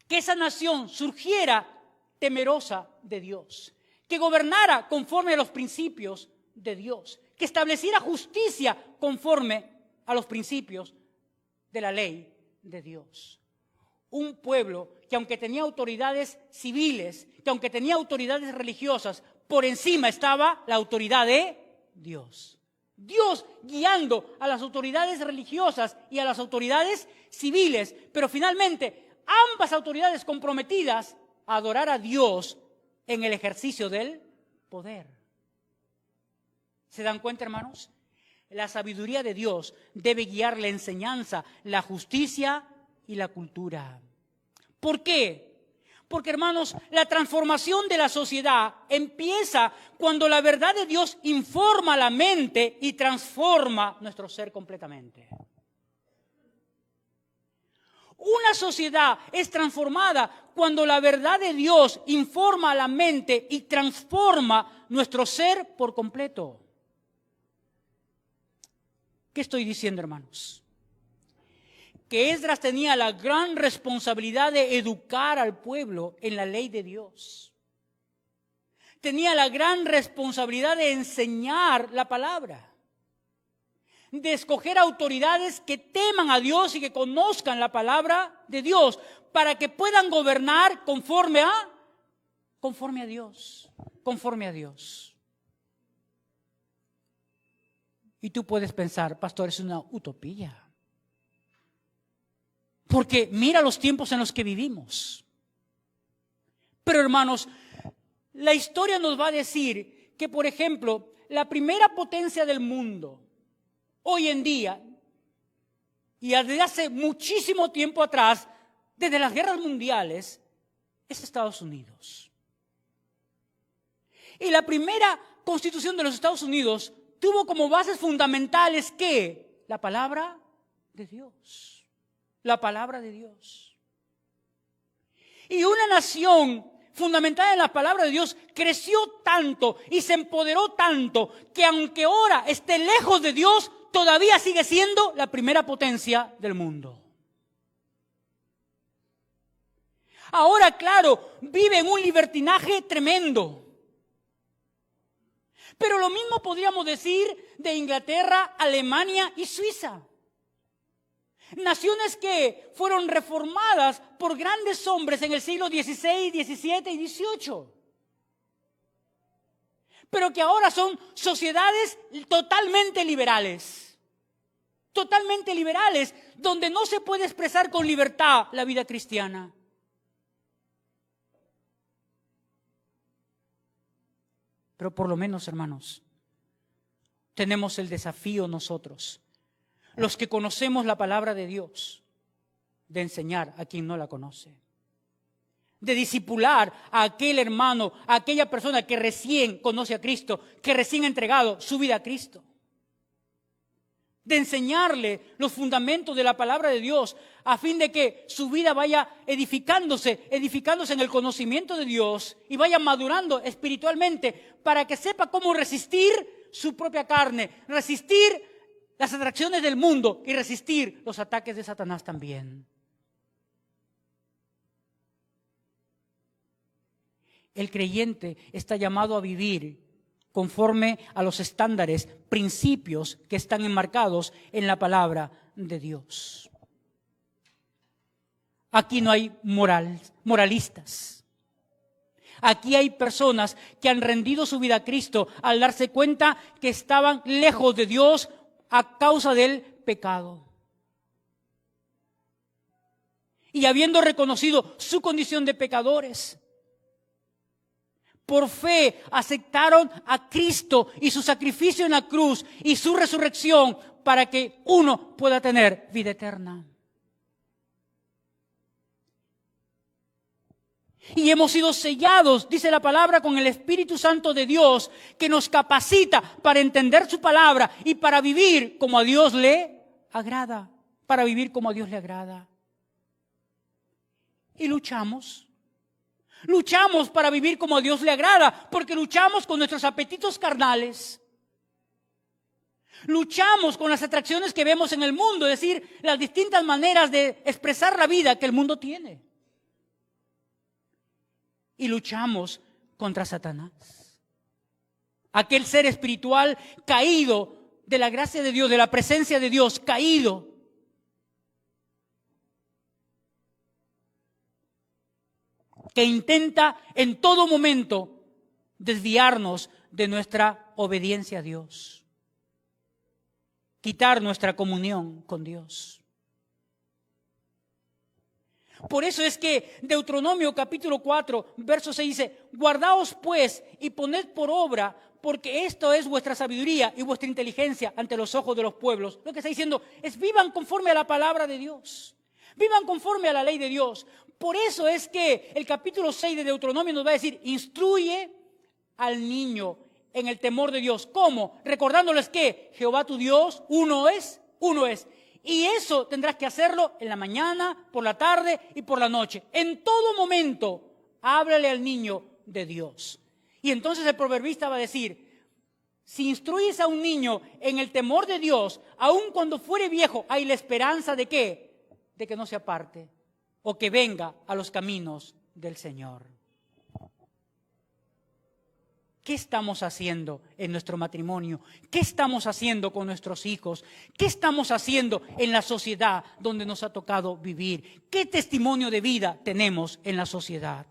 que esa nación surgiera temerosa de Dios, que gobernara conforme a los principios de Dios, que estableciera justicia conforme a los principios de la ley de Dios. Un pueblo que, aunque tenía autoridades civiles, que aunque tenía autoridades religiosas, por encima estaba la autoridad de Dios. Dios guiando a las autoridades religiosas y a las autoridades civiles, pero finalmente ambas autoridades comprometidas a adorar a Dios en el ejercicio del poder. ¿Se dan cuenta, hermanos? La sabiduría de Dios debe guiar la enseñanza, la justicia y la cultura. ¿Por qué? Porque, hermanos, la transformación de la sociedad empieza cuando la verdad de Dios informa la mente y transforma nuestro ser completamente. Una sociedad es transformada cuando la verdad de Dios informa a la mente y transforma nuestro ser por completo. ¿Qué estoy diciendo, hermanos? Que Esdras tenía la gran responsabilidad de educar al pueblo en la ley de Dios. Tenía la gran responsabilidad de enseñar la palabra, de escoger autoridades que teman a Dios y que conozcan la palabra de Dios para que puedan gobernar conforme a Dios. Y tú puedes pensar, pastor, es una utopía. Porque mira los tiempos en los que vivimos. Pero, hermanos, la historia nos va a decir que, por ejemplo, la primera potencia del mundo, hoy en día, y desde hace muchísimo tiempo atrás, desde las guerras mundiales, es Estados Unidos. Y la primera constitución de los Estados Unidos tuvo como bases fundamentales ¿qué? La palabra de Dios. La palabra de Dios. Y una nación fundamentada en la palabra de Dios creció tanto y se empoderó tanto que aunque ahora esté lejos de Dios, todavía sigue siendo la primera potencia del mundo. Ahora, claro, vive en un libertinaje tremendo. Pero lo mismo podríamos decir de Inglaterra, Alemania y Suiza. Naciones que fueron reformadas por grandes hombres en el siglo XVI, XVII y XVIII. Pero que ahora son sociedades totalmente liberales. Totalmente liberales, donde no se puede expresar con libertad la vida cristiana. Pero por lo menos, hermanos, tenemos el desafío nosotros, los que conocemos la palabra de Dios, de enseñar a quien no la conoce. De discipular a aquel hermano, a aquella persona que recién conoce a Cristo, que recién ha entregado su vida a Cristo. De enseñarle los fundamentos de la palabra de Dios a fin de que su vida vaya edificándose en el conocimiento de Dios y vaya madurando espiritualmente para que sepa cómo resistir su propia carne, resistir las atracciones del mundo y resistir los ataques de Satanás también. El creyente está llamado a vivir conforme a los estándares, principios que están enmarcados en la palabra de Dios. Aquí no hay moralistas. Aquí hay personas que han rendido su vida a Cristo al darse cuenta que estaban lejos de Dios a causa del pecado. Y habiendo reconocido su condición de pecadores, por fe aceptaron a Cristo y su sacrificio en la cruz y su resurrección para que uno pueda tener vida eterna. Y hemos sido sellados, dice la palabra, con el Espíritu Santo de Dios, que nos capacita para entender su palabra y para vivir como a Dios le agrada. Para vivir como a Dios le agrada. Y luchamos. Luchamos para vivir como a Dios le agrada, porque luchamos con nuestros apetitos carnales. Luchamos con las atracciones que vemos en el mundo, es decir, las distintas maneras de expresar la vida que el mundo tiene. Y luchamos contra Satanás, aquel ser espiritual caído de la gracia de Dios, de la presencia de Dios, caído. Que intenta en todo momento desviarnos de nuestra obediencia a Dios, quitar nuestra comunión con Dios. Por eso es que Deuteronomio capítulo 4, verso 6 dice: guardaos pues y poned por obra, porque esto es vuestra sabiduría y vuestra inteligencia ante los ojos de los pueblos. Lo que está diciendo es: vivan conforme a la palabra de Dios, vivan conforme a la ley de Dios. Por eso es que el capítulo 6 de Deuteronomio nos va a decir: instruye al niño en el temor de Dios. ¿Cómo? Recordándoles que Jehová tu Dios, uno es. Y eso tendrás que hacerlo en la mañana, por la tarde y por la noche. En todo momento, háblale al niño de Dios. Y entonces el proverbista va a decir: si instruyes a un niño en el temor de Dios, aun cuando fuere viejo, hay la esperanza de ¿qué? De que no se aparte o que venga a los caminos del Señor. ¿Qué estamos haciendo en nuestro matrimonio? ¿Qué estamos haciendo con nuestros hijos? ¿Qué estamos haciendo en la sociedad donde nos ha tocado vivir? ¿Qué testimonio de vida tenemos en la sociedad?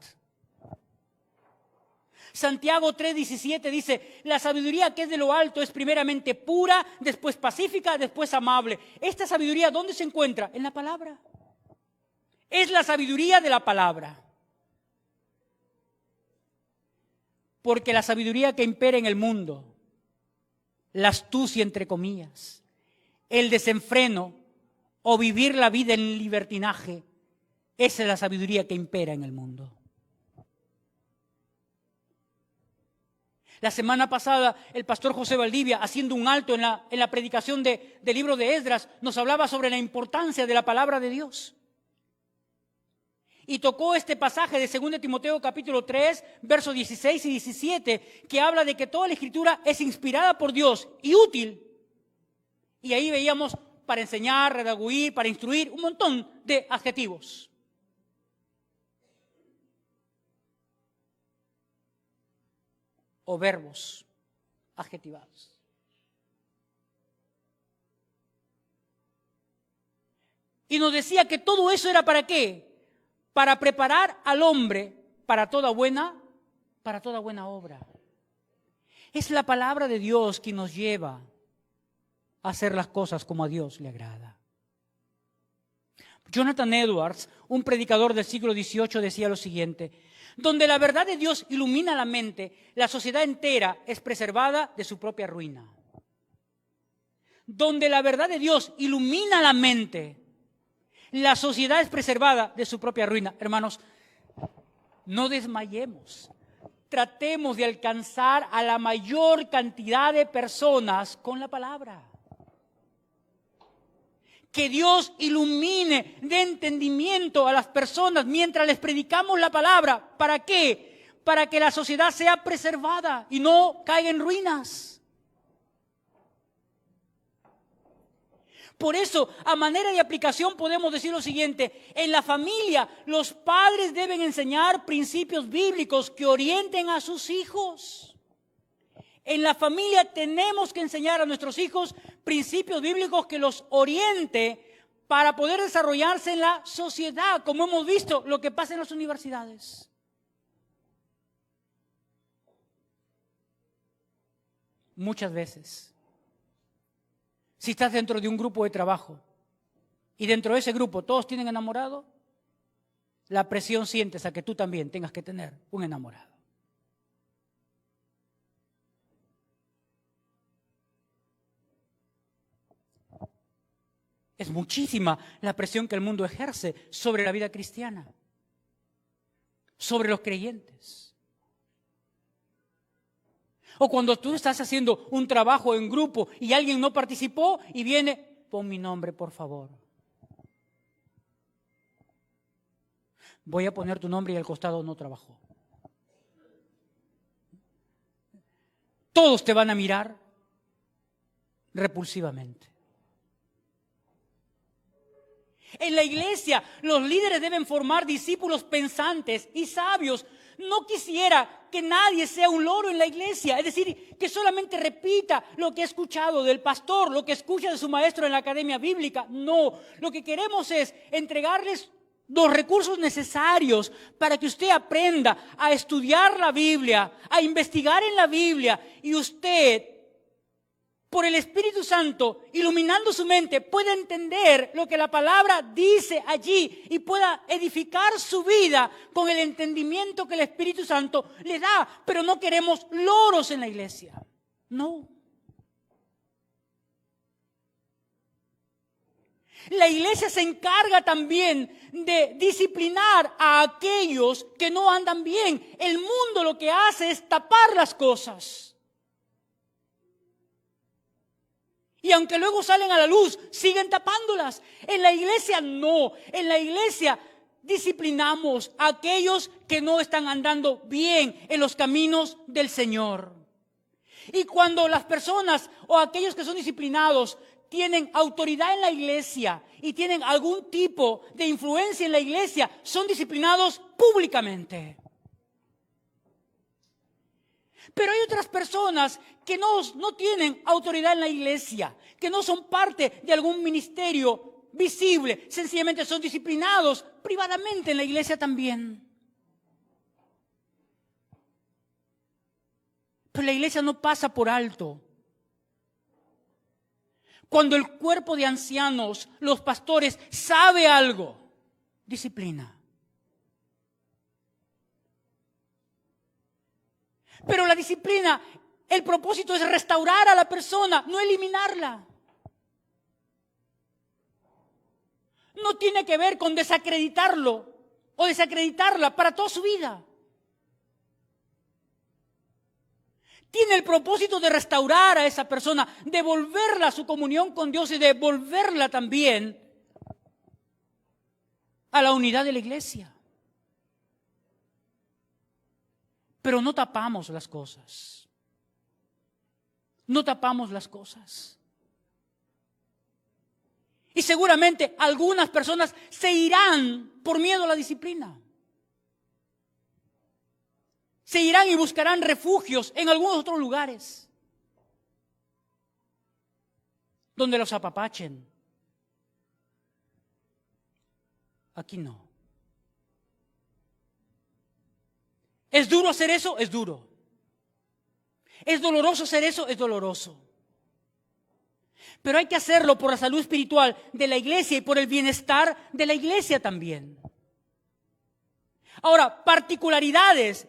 Santiago 3:17 dice: la sabiduría que es de lo alto es primeramente pura, después pacífica, después amable. ¿Esta sabiduría dónde se encuentra? En la palabra. Es la sabiduría de la palabra. Porque la sabiduría que impera en el mundo, la astucia entre comillas, el desenfreno o vivir la vida en libertinaje, esa es la sabiduría que impera en el mundo. La semana pasada, el pastor José Valdivia, haciendo un alto en la predicación del libro de Esdras, nos hablaba sobre la importancia de la palabra de Dios. Y tocó este pasaje de 2 Timoteo capítulo 3, versos 16 y 17, que habla de que toda la Escritura es inspirada por Dios y útil. Y ahí veíamos para enseñar, redarguir, para instruir, un montón de adjetivos. O verbos adjetivados. Y nos decía que todo eso era ¿para qué? Para preparar al hombre para toda buena obra. Es la palabra de Dios que nos lleva a hacer las cosas como a Dios le agrada. Jonathan Edwards, un predicador del siglo XVIII, decía lo siguiente: donde la verdad de Dios ilumina la mente, la sociedad entera es preservada de su propia ruina. Donde la verdad de Dios ilumina la mente, la sociedad es preservada de su propia ruina. Hermanos, no desmayemos. Tratemos de alcanzar a la mayor cantidad de personas con la palabra. Que Dios ilumine de entendimiento a las personas mientras les predicamos la palabra. ¿Para qué? Para que la sociedad sea preservada y no caiga en ruinas. Por eso, a manera de aplicación podemos decir lo siguiente: en la familia los padres deben enseñar principios bíblicos que orienten a sus hijos. En la familia tenemos que enseñar a nuestros hijos principios bíblicos que los oriente para poder desarrollarse en la sociedad, como hemos visto lo que pasa en las universidades. Muchas veces, si estás dentro de un grupo de trabajo y dentro de ese grupo todos tienen enamorado, la presión sientes a que tú también tengas que tener un enamorado. Es muchísima la presión que el mundo ejerce sobre la vida cristiana, sobre los creyentes. O cuando tú estás haciendo un trabajo en grupo y alguien no participó y viene: pon mi nombre, por favor. Voy a poner tu nombre y al costado: no trabajó. Todos te van a mirar repulsivamente. En la iglesia, los líderes deben formar discípulos pensantes y sabios. No quisiera que nadie sea un loro en la iglesia, es decir, que solamente repita lo que ha escuchado del pastor, lo que escucha de su maestro en la academia bíblica. No, lo que queremos es entregarles los recursos necesarios para que usted aprenda a estudiar la Biblia, a investigar en la Biblia, y usted por el Espíritu Santo, iluminando su mente, pueda entender lo que la palabra dice allí y pueda edificar su vida con el entendimiento que el Espíritu Santo le da. Pero no queremos loros en la iglesia. No. La iglesia se encarga también de disciplinar a aquellos que no andan bien. El mundo lo que hace es tapar las cosas. Y aunque luego salen a la luz, siguen tapándolas. En la iglesia no. En la iglesia disciplinamos a aquellos que no están andando bien en los caminos del Señor. Y cuando las personas o aquellos que son disciplinados tienen autoridad en la iglesia y tienen algún tipo de influencia en la iglesia, son disciplinados públicamente. Pero hay otras personas que no tienen autoridad en la iglesia, que no son parte de algún ministerio visible, sencillamente son disciplinados privadamente en la iglesia también. Pero la iglesia no pasa por alto cuando el cuerpo de ancianos, los pastores, sabe algo, disciplina. Pero la disciplina, el propósito es restaurar a la persona, no eliminarla. No tiene que ver con desacreditarlo o desacreditarla para toda su vida. Tiene el propósito de restaurar a esa persona, devolverla a su comunión con Dios y devolverla también a la unidad de la iglesia. Pero no tapamos las cosas. No tapamos las cosas. Y seguramente algunas personas se irán por miedo a la disciplina. Se irán y buscarán refugios en algunos otros lugares donde los apapachen. Aquí no. ¿Es duro hacer eso? Es duro. ¿Es doloroso hacer eso? Es doloroso. Pero hay que hacerlo por la salud espiritual de la iglesia y por el bienestar de la iglesia también. Ahora, particularidades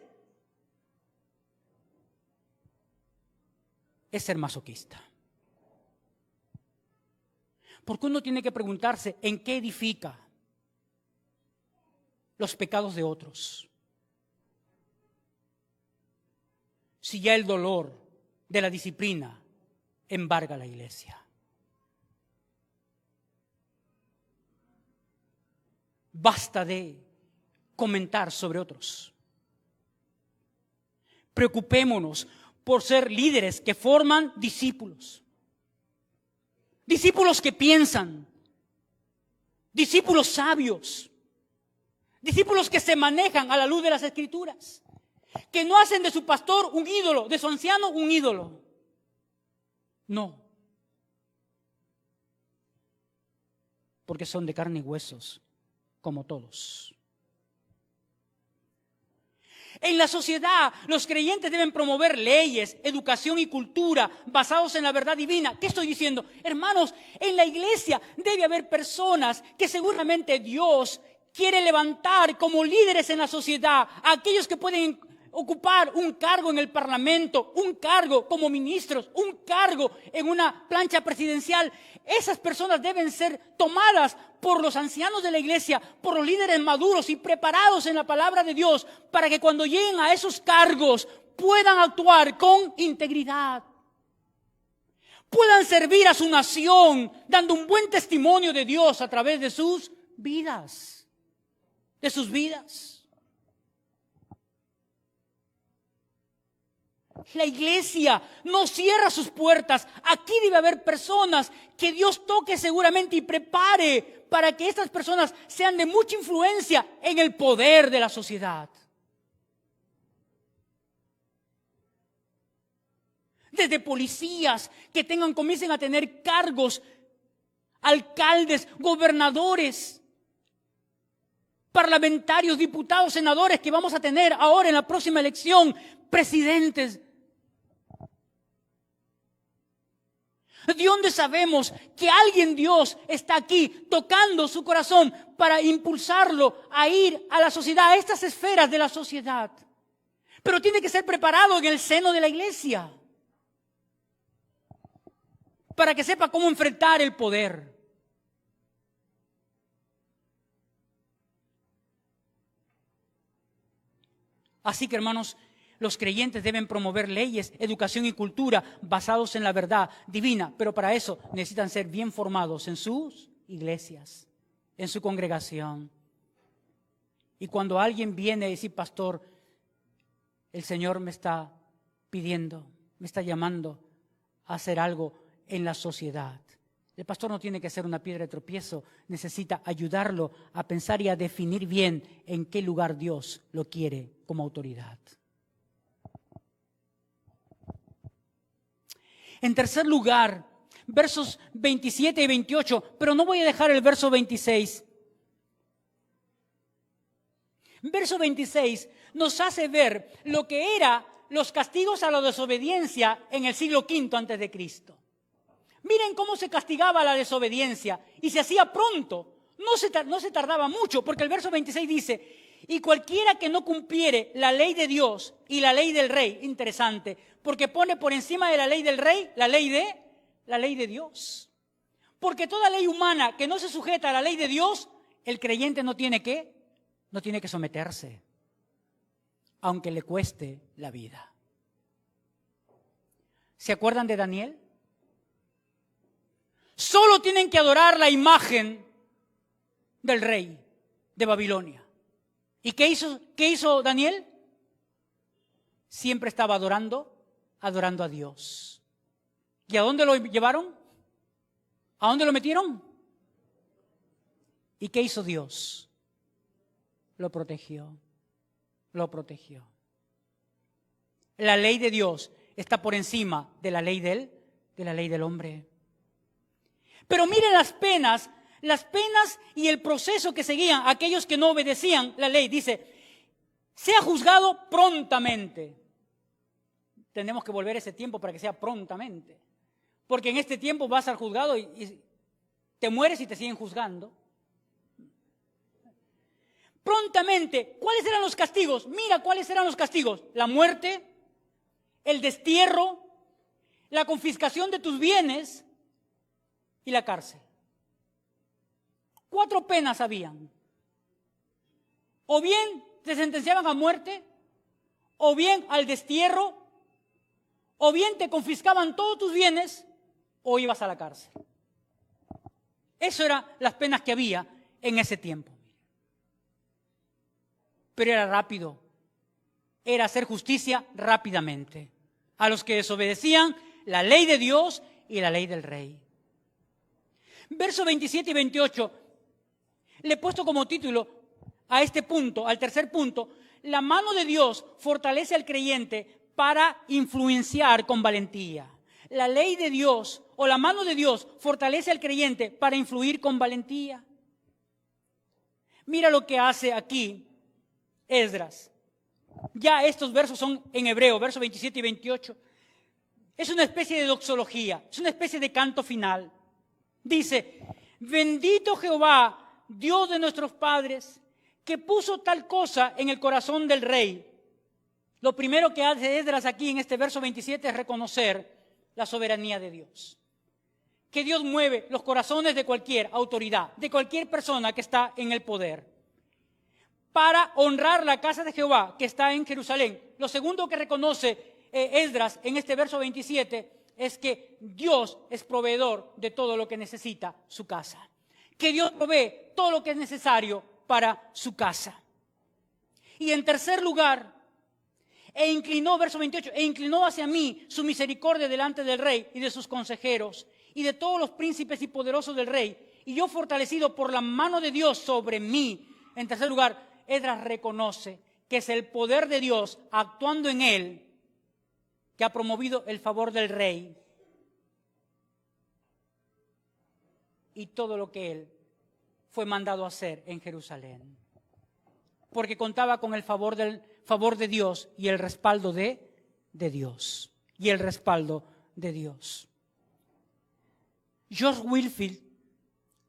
es ser masoquista. Porque uno tiene que preguntarse en qué edifica los pecados de otros. Si ya el dolor de la disciplina embarga la iglesia. Basta de comentar sobre otros. Preocupémonos por ser líderes que forman discípulos. Discípulos que piensan. Discípulos sabios. Discípulos que se manejan a la luz de las Escrituras. Que no hacen de su pastor un ídolo, de su anciano un ídolo. No. Porque son de carne y huesos, como todos. En la sociedad, los creyentes deben promover leyes, educación y cultura basados en la verdad divina. ¿Qué estoy diciendo? Hermanos, en la iglesia debe haber personas que seguramente Dios quiere levantar como líderes en la sociedad, aquellos que pueden ocupar un cargo en el parlamento, un cargo como ministros, un cargo en una plancha presidencial. Esas personas deben ser tomadas por los ancianos de la iglesia, por los líderes maduros y preparados en la palabra de Dios, para que cuando lleguen a esos cargos puedan actuar con integridad, puedan servir a su nación dando un buen testimonio de Dios a través de sus vidas, La iglesia no cierra sus puertas. Aquí debe haber personas que Dios toque seguramente y prepare para que estas personas sean de mucha influencia en el poder de la sociedad. Desde policías que comiencen a tener cargos, alcaldes, gobernadores, parlamentarios, diputados, senadores que vamos a tener ahora en la próxima elección, presidentes. ¿De dónde sabemos que alguien, Dios, está aquí tocando su corazón para impulsarlo a ir a la sociedad, a estas esferas de la sociedad? Pero tiene que ser preparado en el seno de la iglesia para que sepa cómo enfrentar el poder. Así que, hermanos, los creyentes deben promover leyes, educación y cultura basados en la verdad divina, pero para eso necesitan ser bien formados en sus iglesias, en su congregación. Y cuando alguien viene a decir, pastor, el Señor me está pidiendo, me está llamando a hacer algo en la sociedad, el pastor no tiene que ser una piedra de tropiezo, necesita ayudarlo a pensar y a definir bien en qué lugar Dios lo quiere como autoridad. En tercer lugar, versos 27 y 28, pero no voy a dejar el verso 26. Verso 26 nos hace ver lo que eran los castigos a la desobediencia en el siglo V antes de Cristo. Miren cómo se castigaba la desobediencia y se hacía pronto, no se tardaba mucho, porque el verso 26 dice, y cualquiera que no cumpliere la ley de Dios y la ley del rey, interesante, porque pone por encima de la ley del rey la ley de Dios. Porque toda ley humana que no se sujeta a la ley de Dios, el creyente no tiene que someterse, aunque le cueste la vida. ¿Se acuerdan de Daniel? Solo tienen que adorar la imagen del rey de Babilonia. ¿Y qué hizo Daniel? Siempre estaba adorando a Dios. ¿Y a dónde lo llevaron? ¿A dónde lo metieron? ¿Y qué hizo Dios? Lo protegió. La ley de Dios está por encima de la ley del hombre. Pero miren las penas y el proceso que seguían aquellos que no obedecían la ley. Dice, sea juzgado prontamente. Tenemos que volver ese tiempo para que sea prontamente. Porque en este tiempo vas al juzgado y te mueres y te siguen juzgando. Prontamente, ¿cuáles eran los castigos? Mira cuáles eran los castigos. La muerte, el destierro, la confiscación de tus bienes y la cárcel. 4 penas habían. O bien te sentenciaban a muerte, o bien al destierro, o bien te confiscaban todos tus bienes, o ibas a la cárcel. Eso eran las penas que había en ese tiempo. Pero era rápido. Era hacer justicia rápidamente a los que desobedecían la ley de Dios y la ley del rey. Versos 27 y 28, le he puesto como título a este punto, al tercer punto, la mano de Dios fortalece al creyente para influenciar con valentía. La ley de Dios o la mano de Dios fortalece al creyente para influir con valentía. Mira lo que hace aquí Esdras. Ya estos versos son en hebreo, versos 27 y 28. Es una especie de doxología, es una especie de canto final. Dice, bendito Jehová, Dios de nuestros padres, que puso tal cosa en el corazón del rey. Lo primero que hace Esdras aquí en este verso 27 es reconocer la soberanía de Dios. Que Dios mueve los corazones de cualquier autoridad, de cualquier persona que está en el poder, para honrar la casa de Jehová que está en Jerusalén. Lo segundo que reconoce Esdras en este verso 27 es que Dios es proveedor de todo lo que necesita su casa. Que Dios provee todo lo que es necesario para su casa. Y en tercer lugar, verso 28, e inclinó hacia mí su misericordia delante del rey y de sus consejeros y de todos los príncipes y poderosos del rey, y yo fortalecido por la mano de Dios sobre mí. En tercer lugar, Esdras reconoce que es el poder de Dios actuando en él que ha promovido el favor del rey y todo lo que él fue mandado a hacer en Jerusalén. Porque contaba con el favor de Dios y el respaldo de Dios. Y el respaldo de Dios. George Whitefield,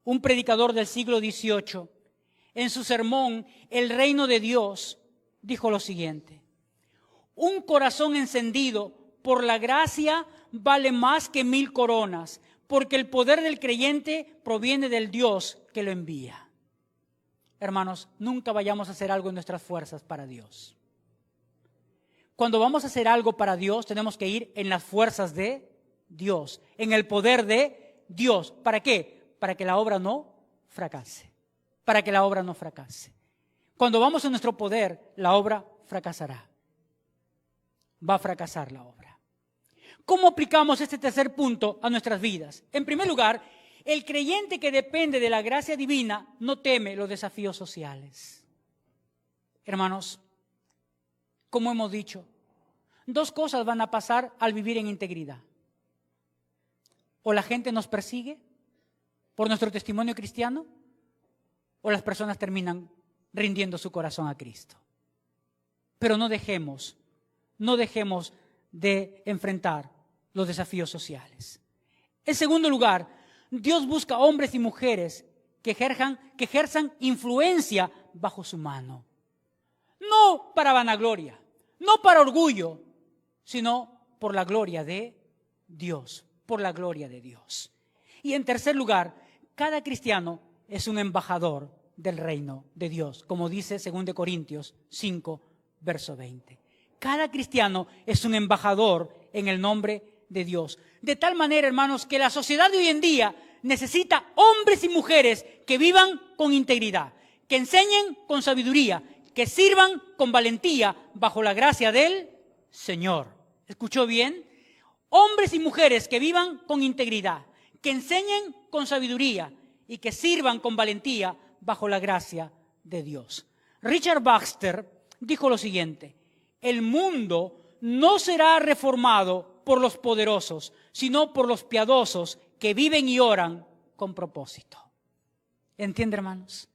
un predicador del siglo XVIII, en su sermón El reino de Dios, dijo lo siguiente: un corazón encendido por la gracia vale más que 1000 coronas, porque el poder del creyente proviene del Dios que lo envía. Hermanos, nunca vayamos a hacer algo en nuestras fuerzas para Dios. Cuando vamos a hacer algo para Dios, tenemos que ir en las fuerzas de Dios, en el poder de Dios. ¿Para qué? Para que la obra no fracase. Para que la obra no fracase. Cuando vamos en nuestro poder, la obra fracasará. Va a fracasar la obra. ¿Cómo aplicamos este tercer punto a nuestras vidas? En primer lugar, el creyente que depende de la gracia divina no teme los desafíos sociales. Hermanos, como hemos dicho, dos cosas van a pasar al vivir en integridad. O la gente nos persigue por nuestro testimonio cristiano, o las personas terminan rindiendo su corazón a Cristo. Pero no dejemos de enfrentar los desafíos sociales. En segundo lugar, Dios busca hombres y mujeres que ejerzan influencia bajo su mano. No para vanagloria, no para orgullo, sino por la gloria de Dios, por la gloria de Dios. Y en tercer lugar, cada cristiano es un embajador del reino de Dios, como dice 2 Corintios 5, verso 20. Cada cristiano es un embajador en el nombre de Dios. De tal manera, hermanos, que la sociedad de hoy en día necesita hombres y mujeres que vivan con integridad, que enseñen con sabiduría, que sirvan con valentía bajo la gracia del Señor. ¿Escuchó bien? Hombres y mujeres que vivan con integridad, que enseñen con sabiduría y que sirvan con valentía bajo la gracia de Dios. Richard Baxter dijo lo siguiente: el mundo no será reformado por los poderosos, sino por los piadosos que viven y oran con propósito. ¿Entiende, hermanos?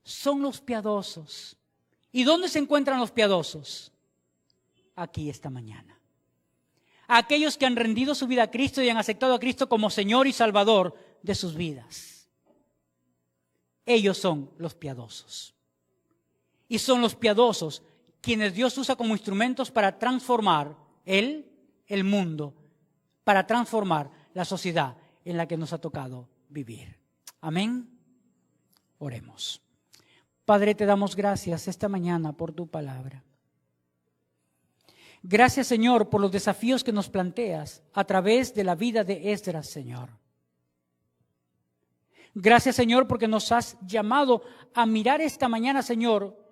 Son los piadosos. ¿Y dónde se encuentran los piadosos? Aquí esta mañana. Aquellos que han rendido su vida a Cristo y han aceptado a Cristo como Señor y Salvador de sus vidas. Ellos son los piadosos. Y son los piadosos quienes Dios usa como instrumentos para transformar el mundo, para transformar la sociedad en la que nos ha tocado vivir. Amén. Oremos. Padre, te damos gracias esta mañana por tu palabra. Gracias, Señor, por los desafíos que nos planteas a través de la vida de Esdras, Señor. Gracias, Señor, porque nos has llamado a mirar esta mañana, Señor,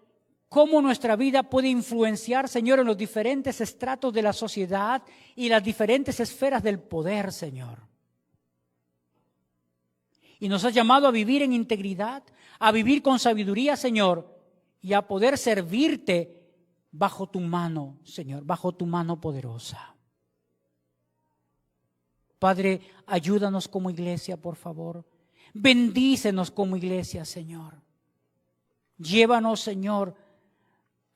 cómo nuestra vida puede influenciar, Señor, en los diferentes estratos de la sociedad y las diferentes esferas del poder, Señor. Y nos has llamado a vivir en integridad, a vivir con sabiduría, Señor, y a poder servirte bajo tu mano, Señor, bajo tu mano poderosa. Padre, ayúdanos como iglesia, por favor. Bendícenos como iglesia, Señor. Llévanos, Señor,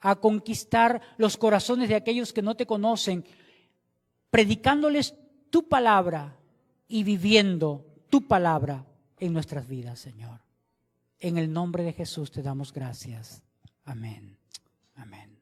a conquistar los corazones de aquellos que no te conocen, predicándoles tu palabra y viviendo tu palabra en nuestras vidas, Señor. En el nombre de Jesús te damos gracias. Amén. Amén.